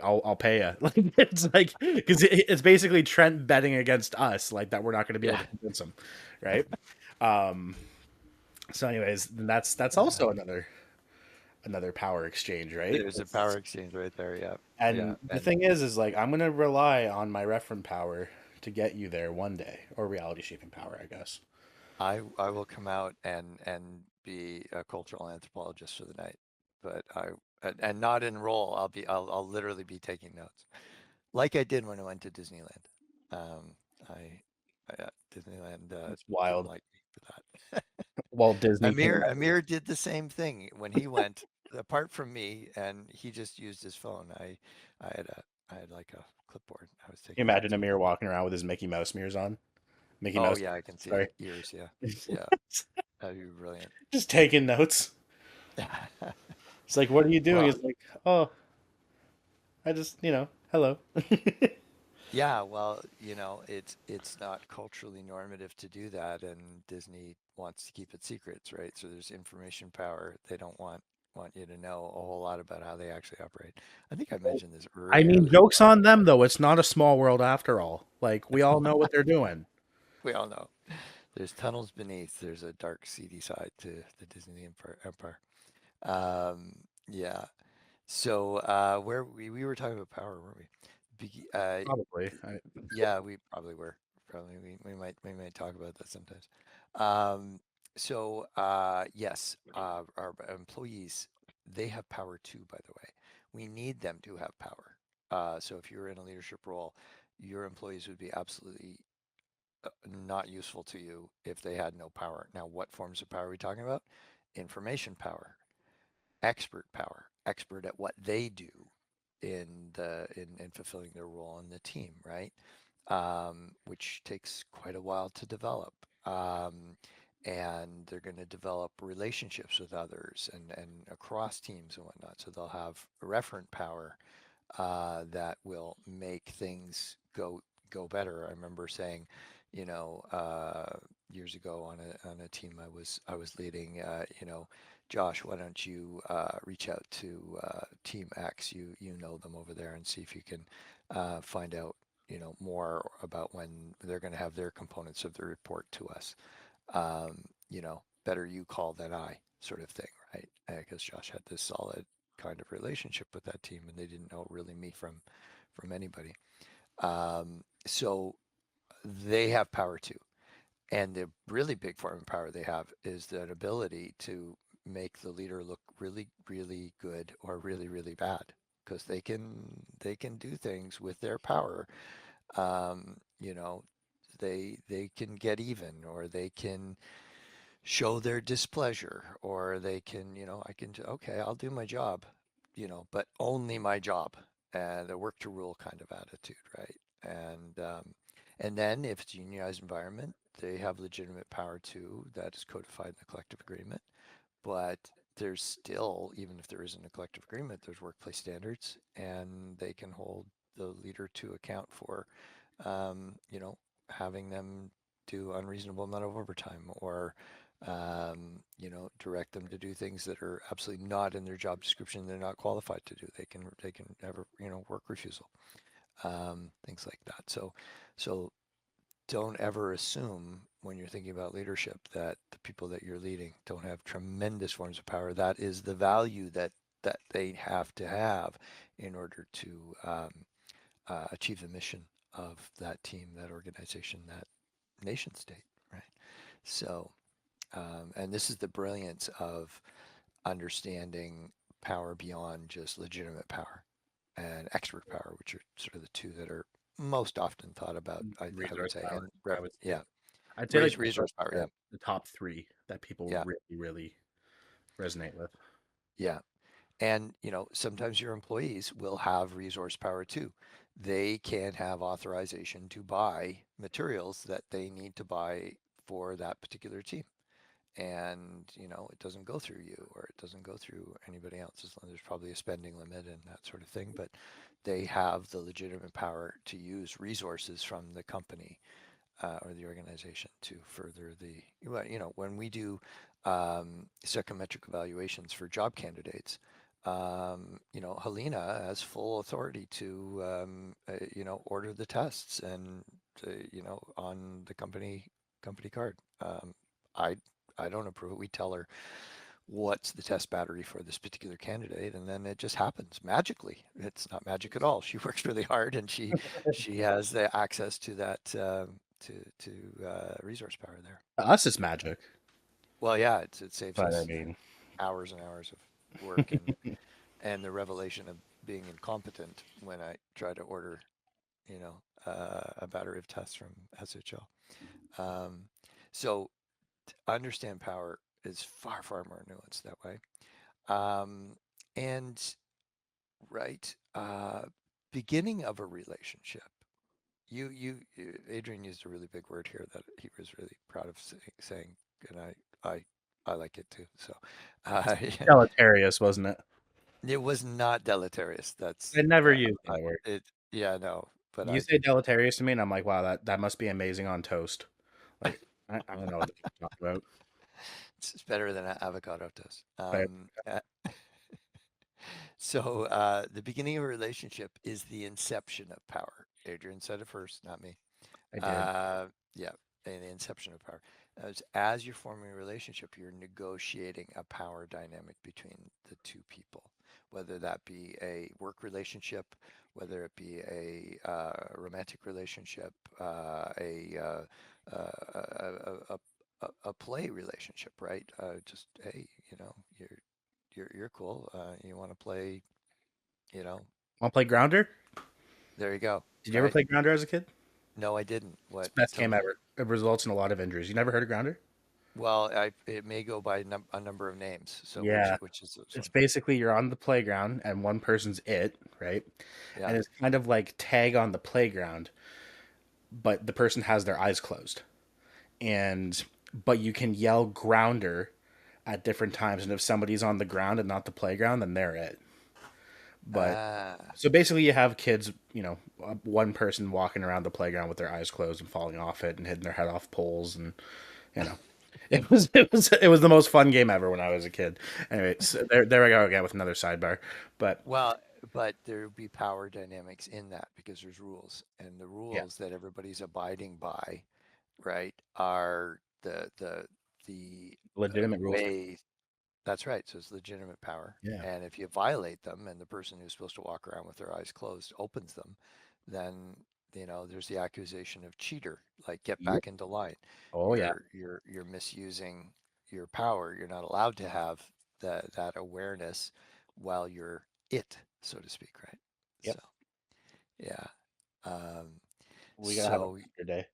I'll pay you." Like it's like because it's basically Trent betting against us, like that we're not going to be able Yeah. to convince him, right? Um. So, anyways, that's Uh, also another power exchange, right? there's a power exchange right there. Yeah. Yeah. And the And thing is like I'm gonna rely on my referent power to get you there one day, or reality shaping power, I guess. I will come out and be a cultural anthropologist for the night, but and not enroll. I'll literally be taking notes, like I did when I went to Disneyland. Um, Disneyland It's didn't wild. like me for that. Walt Disney came Amir out. Amir did the same thing when he went. apart from me, and he just used his phone. I had like a clipboard. I was You taking imagine notes on. Amir walking around with his Mickey Mouse mirrors on. Mickey Oh Mouse. yeah, I can see Sorry. it. Ears, yeah, yeah. That'd be brilliant. Just taking notes. It's like, what are you doing? Well, It's like, oh, I just, hello. yeah, well, it's not culturally normative to do that, and Disney wants to keep it secrets, right? So there's information power. They don't want you to know a whole lot about how they actually operate. I think I mentioned this I mean, earlier in the jokes on podcast. them though. It's not a small world after all. Like we all know what they're doing. We all know there's tunnels beneath. There's a dark, seedy side to the Disney Empire. Yeah. So where we were talking about power, weren't we? Probably. Yeah, we probably were. Probably we might talk about that sometimes. Um, yes, our employees, they have power too, by the way. We need them to have power. So if you're in a leadership role, your employees would be absolutely not useful to you if they had no power. Now, what forms of power are we talking about? Information power, expert power, expert at what they do in fulfilling their role in the team, right? Which takes quite a while to develop. And they're going to develop relationships with others and across teams and whatnot. So they'll have referent power that will make things go better. I remember saying, years ago on a team I was leading, Josh, why don't you reach out to Team X? You know them over there, and see if you can find out more about when they're going to have their components of the report to us. Better you call than I, sort of thing, right? Because Josh had this solid kind of relationship with that team, and they didn't know really me from anybody. So they have power too, and the really big form of power they have is that ability to make the leader look really, really good or really, really bad, because they can do things with their power. Um, you know, they can get even, or they can show their displeasure, or they can, okay, I'll do my job, but only my job, and the work to rule kind of attitude, right? And then if it's a unionized environment, they have legitimate power too. That is codified in the collective agreement. But there's still, even if there isn't a collective agreement, there's workplace standards, and they can hold the leader to account for, you know, having them do unreasonable amount of overtime, or, direct them to do things that are absolutely not in their job description. They're not qualified to do. They can have a, work refusal, things like that. So don't ever assume when you're thinking about leadership that the people that you're leading don't have tremendous forms of power. That is the value that they have to have in order to achieve the mission of that team, that organization, that nation state, right? So, and this is the brilliance of understanding power beyond just legitimate power and expert power, which are sort of the two that are most often thought about, I would Resource say. power. And I would say. yeah, I'd say like resource power. Yeah, the top three that people yeah, really, really resonate with. yeah. And sometimes your employees will have resource power too. They can have authorization to buy materials that they need to buy for that particular team. And it doesn't go through you, or it doesn't go through anybody else. There's probably a spending limit and that sort of thing, but they have the legitimate power to use resources from the company or the organization to further the, when we do psychometric evaluations for job candidates, Helena has full authority to, order the tests, and, on the company card. I I don't approve it. We tell her what's the test battery for this particular candidate, and then it just happens magically. It's not magic at all. She works really hard, and she has the access to that, resource power there. To us, it's magic, Well, yeah, it saves but I us mean, hours and hours of work, and the revelation of being incompetent when I try to order, a battery of tests from SHL. So understand power is far, far more nuanced that way. Um, and right, beginning of a relationship. Adrian used a really big word here that he was really proud of saying, and I like it too. So, yeah, Deleterious, wasn't it? it was not deleterious. I That's never used that word. it. Yeah, no, but You say deleterious to me, and I'm like, wow, that must be amazing on toast. Like, I don't know what you're talking about. it's better than avocado toast. But So the beginning of a relationship is the inception of power. Adrian said it first, not me. I did. Uh, yeah, the inception of power. As you're forming a relationship, you're negotiating a power dynamic between the two people, whether that be a work relationship, whether it be a romantic relationship, a, a play relationship, right? Just hey, you're cool. You want to play, you know, Want to play Grounder? there you go, Did you ever right? play Grounder as a kid? No, I didn't. It's What? the best Tell game me. ever. It results in a lot of injuries. You never heard of Grounder? Well, it may go by a number of names. So Yeah. which is this It's one? basically you're on the playground and one person's it, right? Yeah. And it's kind of like tag on the playground, but the person has their eyes closed. And but you can yell grounder at different times, and if somebody's on the ground and not the playground, then they're it. But Ah. so basically, you have kids, one person walking around the playground with their eyes closed and falling off it and hitting their head off poles, and you know, it was the most fun game ever when I was a kid. Anyway, so there we go again with another sidebar. But Well, but there would be power dynamics in that because there's rules, and the yeah, rules that everybody's abiding by, right, are the legitimate rules. way. That's right. So it's legitimate power. Yeah. And if you violate them and the person who's supposed to walk around with their eyes closed opens them, then there's the accusation of cheater, like get Yep. back into line. Oh yeah. You're misusing your power. You're not allowed to have that awareness while you're it, so to speak, right? Yep. So yeah. Um, We gotta have a so good day.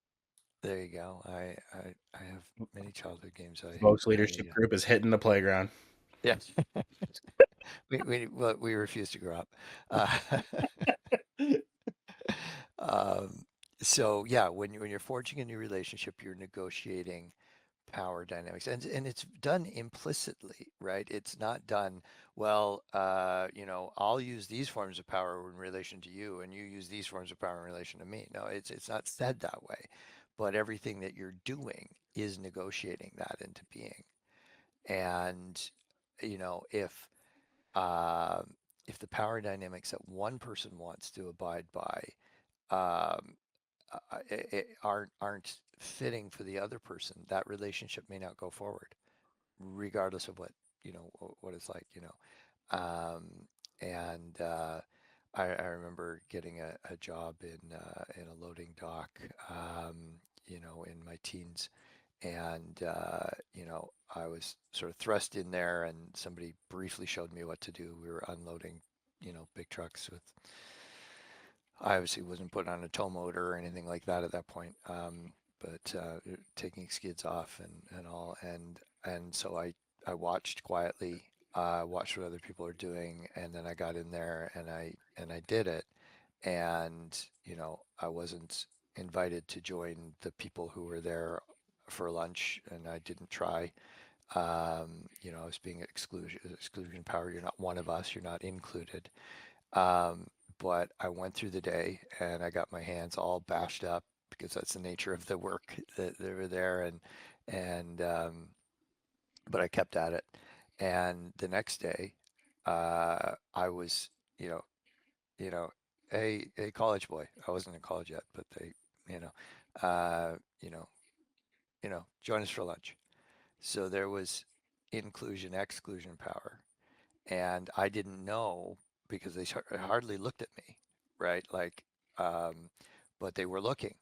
there you go. I have many childhood games. Folks I leadership group is hitting the playground. yeah. Well, we refuse to grow up. Uh, um, so yeah, when you're forging a new relationship, you're negotiating power dynamics, and it's done implicitly, right? It's not done, well, I'll use these forms of power in relation to you, and you use these forms of power in relation to me. No, it's not said that way, but everything that you're doing is negotiating that into being. And you know, um, if the power dynamics that one person wants to abide by um, aren't fitting for the other person, that relationship may not go forward, regardless of what it's like. Um, and I remember getting a job in a loading dock, in my teens, and I was sort of thrust in there, and somebody briefly showed me what to do. We were unloading, big trucks with. I obviously wasn't put on a tow motor or anything like that at that point, but taking skids off and all, and so I watched quietly, watched what other people are doing, and then I got in there and I did it, and I wasn't invited to join the people who were there for lunch, and I didn't try. I was being exclusion power. You're not one of us. You're not included. Um, but I went through the day and I got my hands all bashed up because that's the nature of the work that they were there, and but I kept at it. And the next day, I was, you know, you know, a college boy. I wasn't in college yet, but they, you know, uh, you know, join us for lunch. So there was inclusion, exclusion power, and I didn't know because they hardly looked at me, right? Like, um, but they were looking,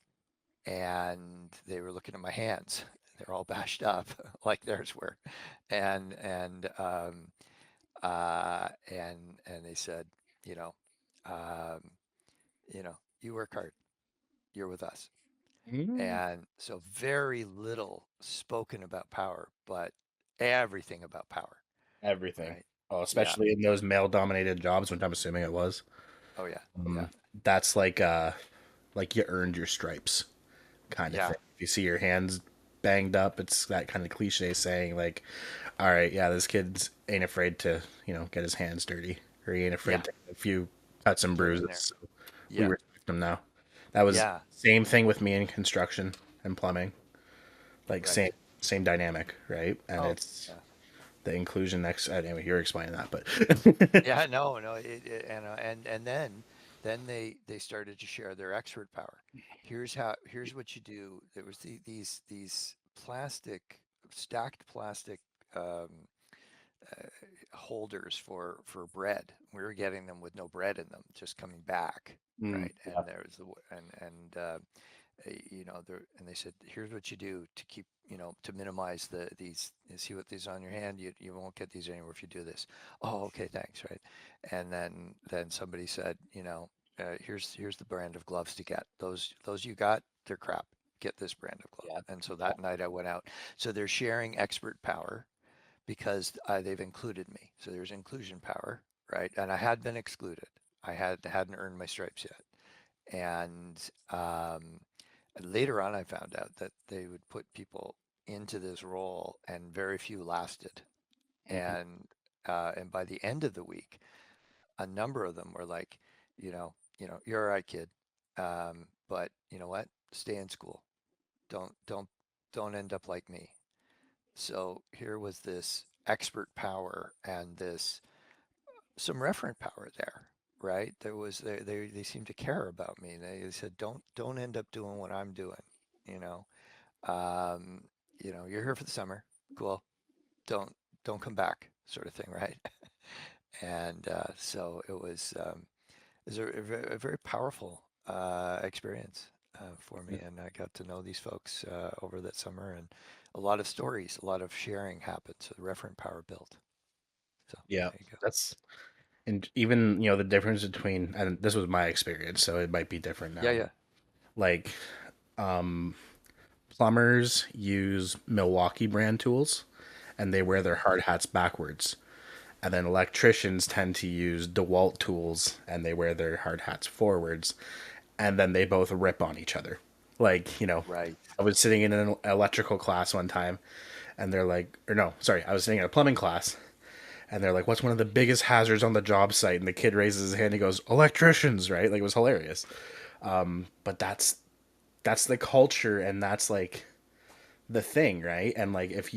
and they were looking at my hands. They're all bashed up, like theirs were, and and um, and they said, you know, um, you work hard. You're with us. Mm, And so very little spoken about power, but everything about power, everything. right? Oh, Yeah. especially in those male-dominated jobs, which I'm assuming it was. Oh yeah. Yeah. Um, that's like you earned your stripes kind of Yeah. thing. If you see your hands banged up, it's that kind of cliche saying like, all right, yeah, this kid ain't afraid to, get his hands dirty, or he ain't Yeah. afraid to get a few cuts and Get bruises. in there. So we Yeah. respect him now. That was Yeah. same thing with me in construction and plumbing, like same Right. same dynamic, right? And Oh it's yeah. the inclusion next. Anyway, you're explaining that, but Yeah. No. No. And then they started to share their expert power. Here's what you do. There was these plastic stacked plastic um, uh, holders for bread. We were getting them with no bread in them, just coming back, Mm, right? And there was the you know, and they said, here's what you do to keep, to minimize these. You see what these on your hand? You won't get these anywhere if you do this. Oh, okay, thanks, right? And then somebody said, here's the brand of gloves to get. Those you got, they're crap. Get this brand of glove. yeah, And so that night I went out. So they're sharing expert power because they've included me. So there's inclusion power, right? And I had been excluded. I hadn't earned my stripes yet. And later on, I found out that they would put people into this role, and very few lasted. mhm, And by the end of the week, a number of them were like, you're all right, kid, but you know what? Stay in school. Don't don't don't end up like me. So here was this expert power and this some referent power there, right? They seemed to care about me. They said, don't end up doing what I'm doing, you know. Um, you're here for the summer, cool. Don't don't come back, sort of thing, right? And so it was a very powerful experience for me, and I got to know these folks over that summer, and a lot of stories, a lot of sharing happened. So the referent power built. So yeah. there you go. That's and even the difference between, and this was my experience, so it might be different Yeah, now. yeah. Like, um, plumbers use Milwaukee brand tools, and they wear their Hmm. hard hats backwards. And then electricians tend to use DeWalt tools, and they wear their hard hats forwards. And then they both rip on each other. Like, Right. I was sitting in an electrical class one time, and they're like, or no, sorry, I was sitting in a plumbing class, and they're like, "What's one of the biggest hazards on the job site?" And the kid raises his hand, and he goes, "Electricians," right? Like it was hilarious. But that's the culture, and that's like the thing, right? And like if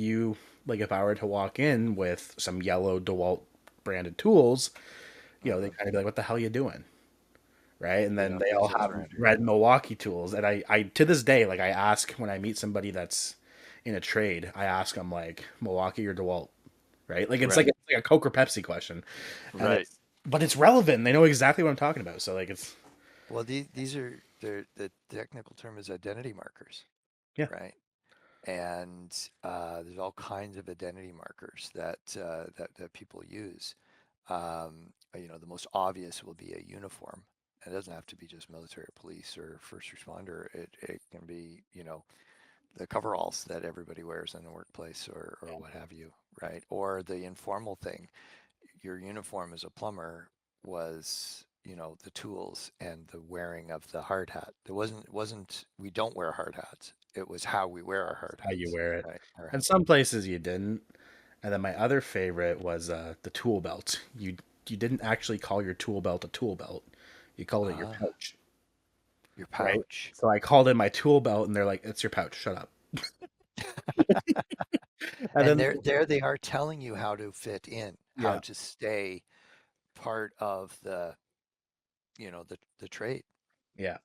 I were to walk in with some yellow DeWalt branded tools, they Hmm. kind of be like, "What the hell are you doing?" Right? And We then don't they use all those have around here. red Milwaukee tools, and I to this day, like I ask when I meet somebody that's in a trade, I ask them like Milwaukee or DeWalt, right? Like it's like Right. it's like a Coke or Pepsi question, and Right. but it's relevant. They know exactly what I'm talking about. So like it's Well, these are the technical term is identity markers, yeah, right? And there's all kinds of identity markers that people use. The most obvious will be a uniform. It doesn't have to be just military or police or first responder. It can be, the coveralls that everybody wears in the workplace or what have you, right? Or the informal thing. Your uniform as a plumber was, the tools and the wearing of the hard hat. It wasn't we don't wear hard hats. It was how we wear our hard how you hats, wear it. right? Our And hat. some places you didn't. And then my other favorite was the tool belt. You didn't actually call your tool belt a tool belt. You called it your Ah, pouch, your right? pouch. So I called it my tool belt, and they're like, "It's your pouch. Shut up." And And then there they are telling you how to fit in, how yeah, to stay part of the trade. yeah.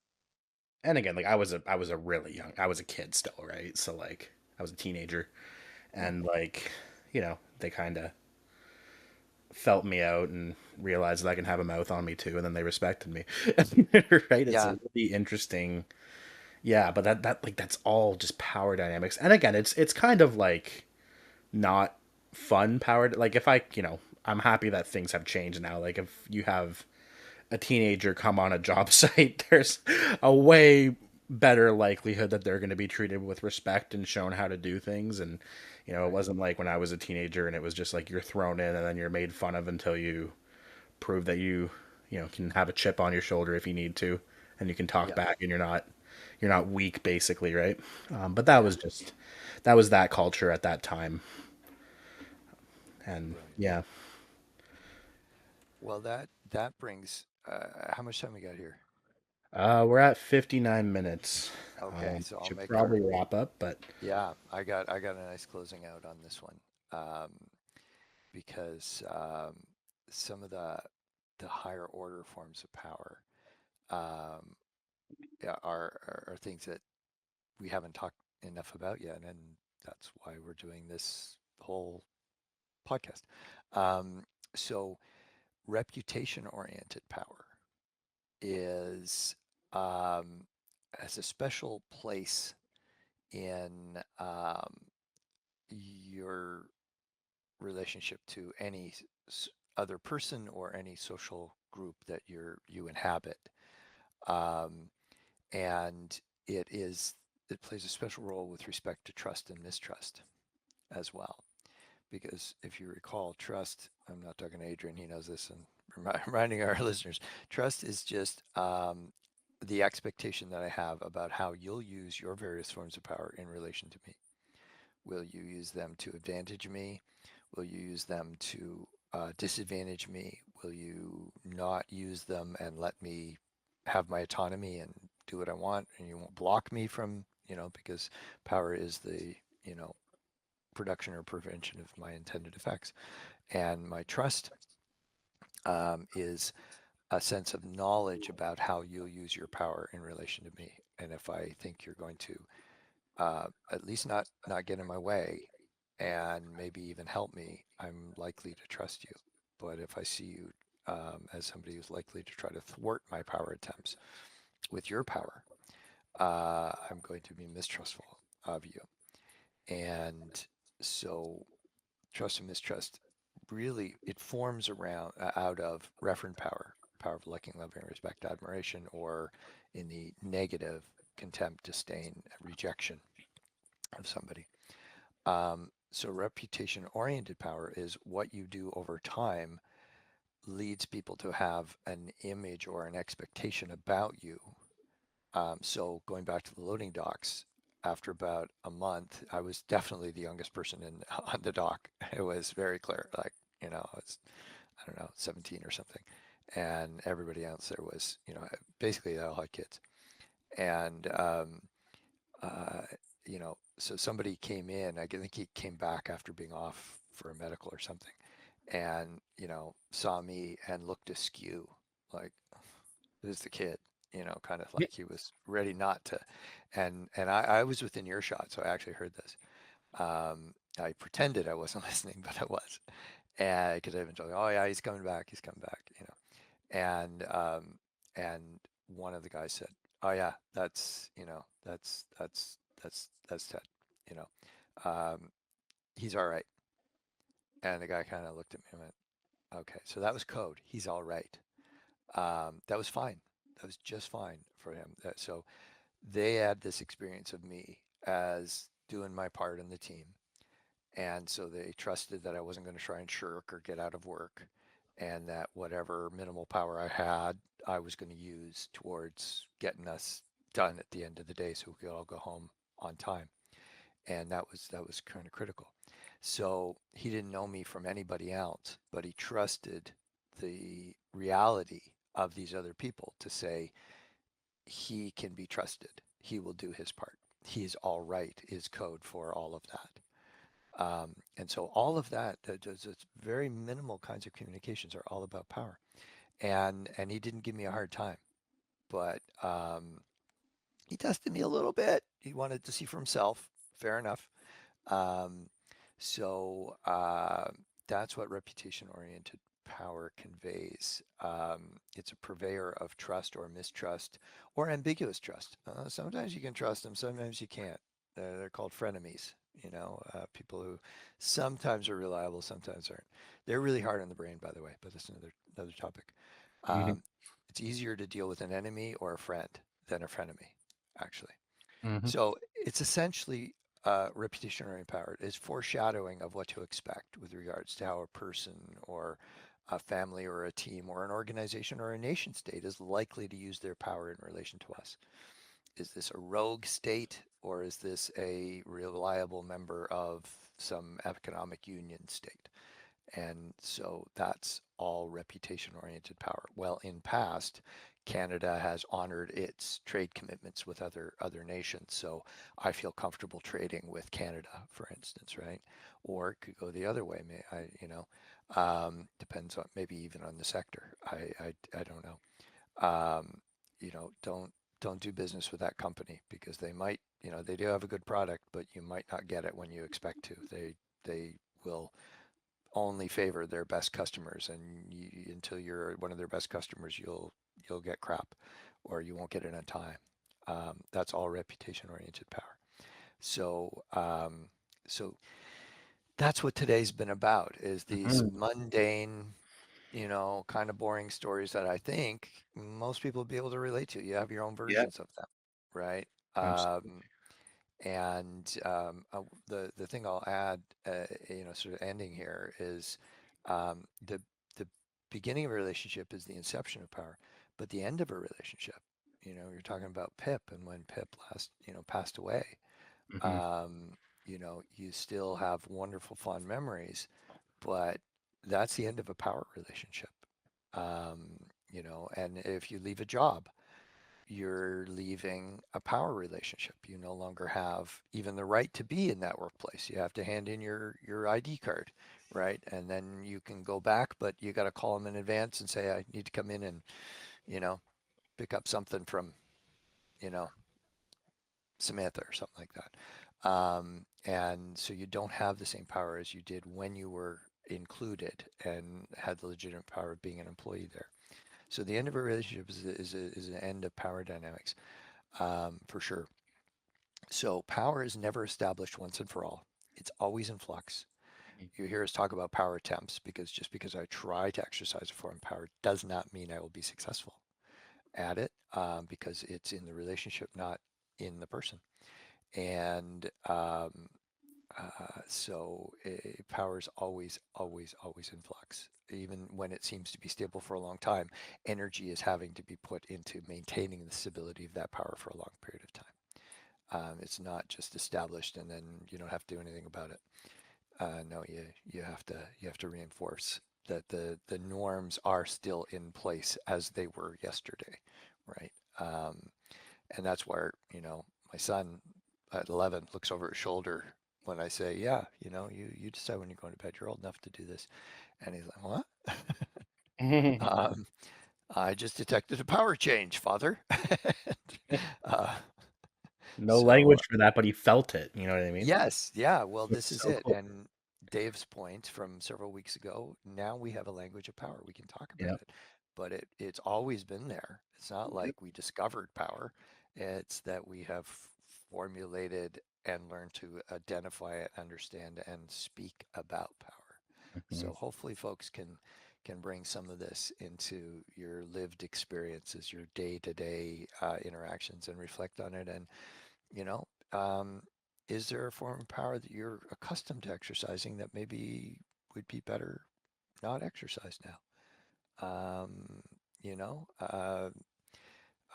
And again, like I was a really young, I was a kid still, right? So like I was a teenager, Mm, and like they kind of felt me out and realized that I can have a mouth on me too, and then they respected me, right? It's a yeah. really interesting. Yeah, but that like that's all just power dynamics. And again, it's kind of like not fun power. Like if I'm happy that things have changed now. Like if you have a teenager come on a job site, there's a way better likelihood that they're going to be treated with respect and shown how to do things. And It Right. wasn't like when I was a teenager and it was just like you're thrown in and then you're made fun of until you prove that you can have a chip on your shoulder if you need to, and you can talk Yeah. back and you're not weak basically, right? But that Yeah. was just that was that culture at that time, and Brilliant. yeah, Well, that brings. How much time we got here? we're at 59 minutes. Okay, so I'll Should make a. probably wrap up, but Yeah, I got a nice closing out on this one, because some of the higher order forms of power, um, yeah, are things that we haven't talked enough about yet, and that's why we're doing this whole podcast. Um, so reputation oriented power is, um, has a special place in, your relationship to any other person or any social group that you inhabit. Um, and it is it plays a special role with respect to trust and mistrust as well. Because if you recall, trust, I'm not talking to Adrian, he knows this, and reminding our listeners, trust is just, the expectation that I have about how you'll use your various forms of power in relation to me. Will you use them to advantage me? Will you use them to disadvantage me? Will you not use them and let me have my autonomy and do what I want? And you won't block me from, because power is the, you know, production or prevention of my intended effects. And my trust, is a sense of knowledge about how you'll use your power in relation to me. And if I think you're going to, at least not get in my way and maybe even help me, I'm likely to trust you. But if I see you, as somebody who's likely to try to thwart my power attempts with your power, I'm going to be mistrustful of you. And so trust and mistrust really, it forms around, out of referent power, power of liking, loving, respect, admiration, or in the negative, contempt, disdain, rejection of somebody. So reputation oriented power is what you do over time leads people to have an image or an expectation about you. So going back to the loading docks, after about a month, I was definitely the youngest person in on the dock. It was very clear, like, I was, I don't know, 17 or something, and everybody else there was, basically they all had kids. And uh, so somebody came in. I think he came back after being off for a medical or something, and saw me and looked askew, like, "Who's the kid?" Kind of yeah. like he was ready not to. And I was within earshot, so I actually heard this. I pretended I wasn't listening, but I was, and because I've been told, "Oh yeah, he's coming back. He's coming back." And one of the guys said, "Oh yeah, that's Ted. You know, um, he's all right." And the guy kind of looked at me and went, "Okay, so that was code. He's all right." That was fine. That was just fine for him. So they had this experience of me as doing my part in the team, and so they trusted that I wasn't going to try and shirk or get out of work, and that whatever minimal power I had, I was going to use towards getting us done at the end of the day so we could all go home on time. And that was kind of critical. So he didn't know me from anybody else, but he trusted the reality of these other people to say he can be trusted. He will do his part. He's all right is code for all of that. And so all of that, those very minimal kinds of communications are all about power. And he didn't give me a hard time, but he tested me a little bit. He wanted to see for himself. Fair enough. Um, so that's what reputation-oriented power conveys. It's a purveyor of trust or mistrust or ambiguous trust. Sometimes you can trust them, sometimes you can't. They're called frenemies. People who sometimes are reliable, sometimes aren't. They're really hard on the brain, by the way, but that's another topic. Hmm. Um, it's easier to deal with an enemy or a friend than a frenemy, actually. Hmm. So it's essentially reputation-oriented power is foreshadowing of what to expect with regards to how a person or a family or a team or an organization or a nation state is likely to use their power in relation to us. Is this a rogue state or is this a reliable member of some economic union state? And so that's all reputation oriented power. Well, in past, Canada has honored its trade commitments with other nations. So I feel comfortable trading with Canada, for instance, right? Or it could go the other way. Depends on maybe even on the sector. I don't know. Don't do business with that company because they might, they do have a good product, but you might not get it when you expect to. They will only favor their best customers, and until you're one of their best customers, you'll get crap, or you won't get it on time. That's all reputation-oriented power. So, so that's what today's been about: is these Hmm. mundane, kind of boring stories that I think most people will be able to relate to. You have your own Yeah, versions of them, right? absolutely. Um, and the thing I'll add, sort of ending here is the beginning of a relationship is the inception of power, but the end of a relationship, you're talking about Pip, and when Pip last, passed away, Hmm. um, you still have wonderful, fond memories, but that's the end of a power relationship. Um, and if you leave a job, you're leaving a power relationship. You no longer have even the right to be in that workplace. You have to hand in your ID card, right? And then you can go back, but you got to call them in advance and say, I need to come in and, you know, pick up something from, you know, Samantha or something like that. And so you don't have the same power as you did when you were included and had the legitimate power of being an employee there. So the end of a relationship is an end of power dynamics, for sure. So power is never established once and for all. It's always in flux. You hear us talk about power attempts because just because I try to exercise a form of power does not mean I will be successful at it, because it's in the relationship, not in the person. And power is always, always, always in flux. Even when it seems to be stable for a long time, energy is having to be put into maintaining the stability of that power for a long period of time. It's not just established and then you don't have to do anything about it. No, you have to reinforce that the norms are still in place as they were yesterday, right? And that's where my son at 11 looks over his shoulder when I say, "Yeah, you decide when you're going to bed. You're old enough to do this," and he's like, "What?" um, I just detected a power change, Father. uh, No so language for that, but he felt it. You know what I mean? Yes, yeah, well, It's this is so it. cool. And Dave's point from several weeks ago, now we have a language of power. We can talk about Yep. it, but it's always been there. It's not Yep. like we discovered power. It's that we have formulated and learned to identify it, understand, and speak about power. Hmm. So hopefully folks can bring some of this into your lived experiences, your day-to-day interactions, and reflect on it. And you know, um, is there a form of power that you're accustomed to exercising that maybe would be better not exercised now? Um, you know,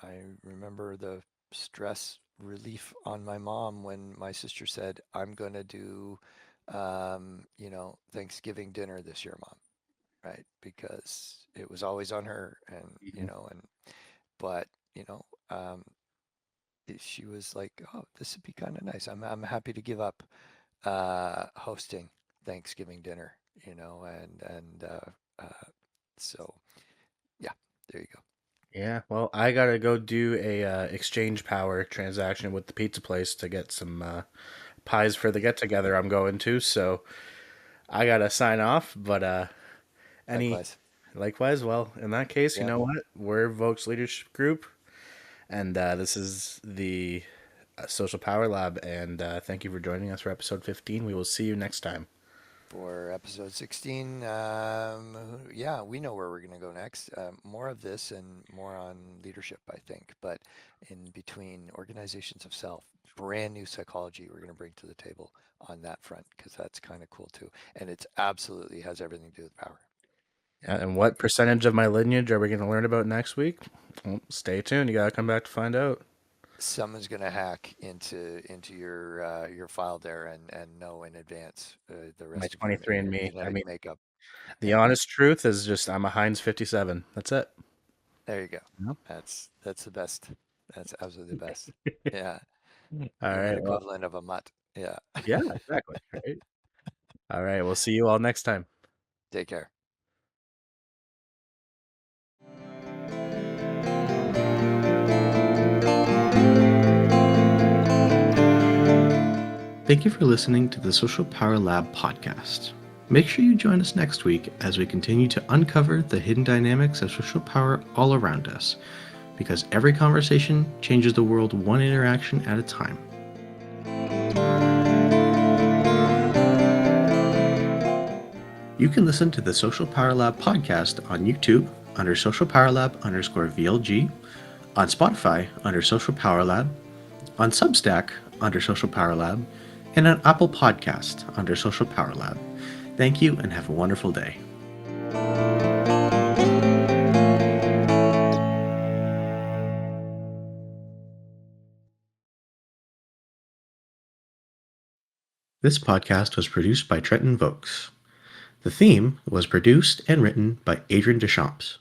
I remember the stress relief on my mom when my sister said, "I'm going to do, Thanksgiving dinner this year, Mom," right? Because it was always on her, and Hmm. but you know, um, she was like, "Oh, this would be kind of nice. I'm happy to give up hosting Thanksgiving dinner, and so yeah, there you go. Yeah. Well, I gotta go do a exchange power transaction with the pizza place to get some pies for the get together I'm going to. So I gotta sign off. But any Likewise. likewise. Well, in that case, you Yeah, know what? We're Vokes Leadership Group, and this is the Social Power Lab. And thank you for joining us for episode 15. We will see you next time. for episode 16, yeah, we know where we're going to go next. More of this and more on leadership, I think, but in between organizations of self. brand new psychology we're going to bring to the table on that front, because that's kind of cool too. And it's absolutely has everything to do with power. Yeah. And what percentage of my lineage are we going to learn about next week? Well, stay tuned. You got to come back to find out. Someone's going to hack into your file there and know in advance the My rest of your 23 and me. I genetic mean, makeup. the Yeah. honest truth is just I'm a Heinz 57. That's it. There you go. Yep. That's the best. That's absolutely the best. Yeah. All Human right. Well, equivalent of a mutt. Yeah. yeah, exactly. Right. All right. We'll see you all next time. Take care. Thank you for listening to the Social Power Lab podcast. Make sure you join us next week as we continue to uncover the hidden dynamics of social power all around us, because every conversation changes the world one interaction at a time. You can listen to the Social Power Lab podcast on YouTube under Social Power Lab _VLG, on Spotify under Social Power Lab, on Substack under Social Power Lab, and on Apple Podcast under Social Power Lab. Thank you and have a wonderful day. This podcast was produced by Trenton Vokes. The theme was produced and written by Adrian Deschamps.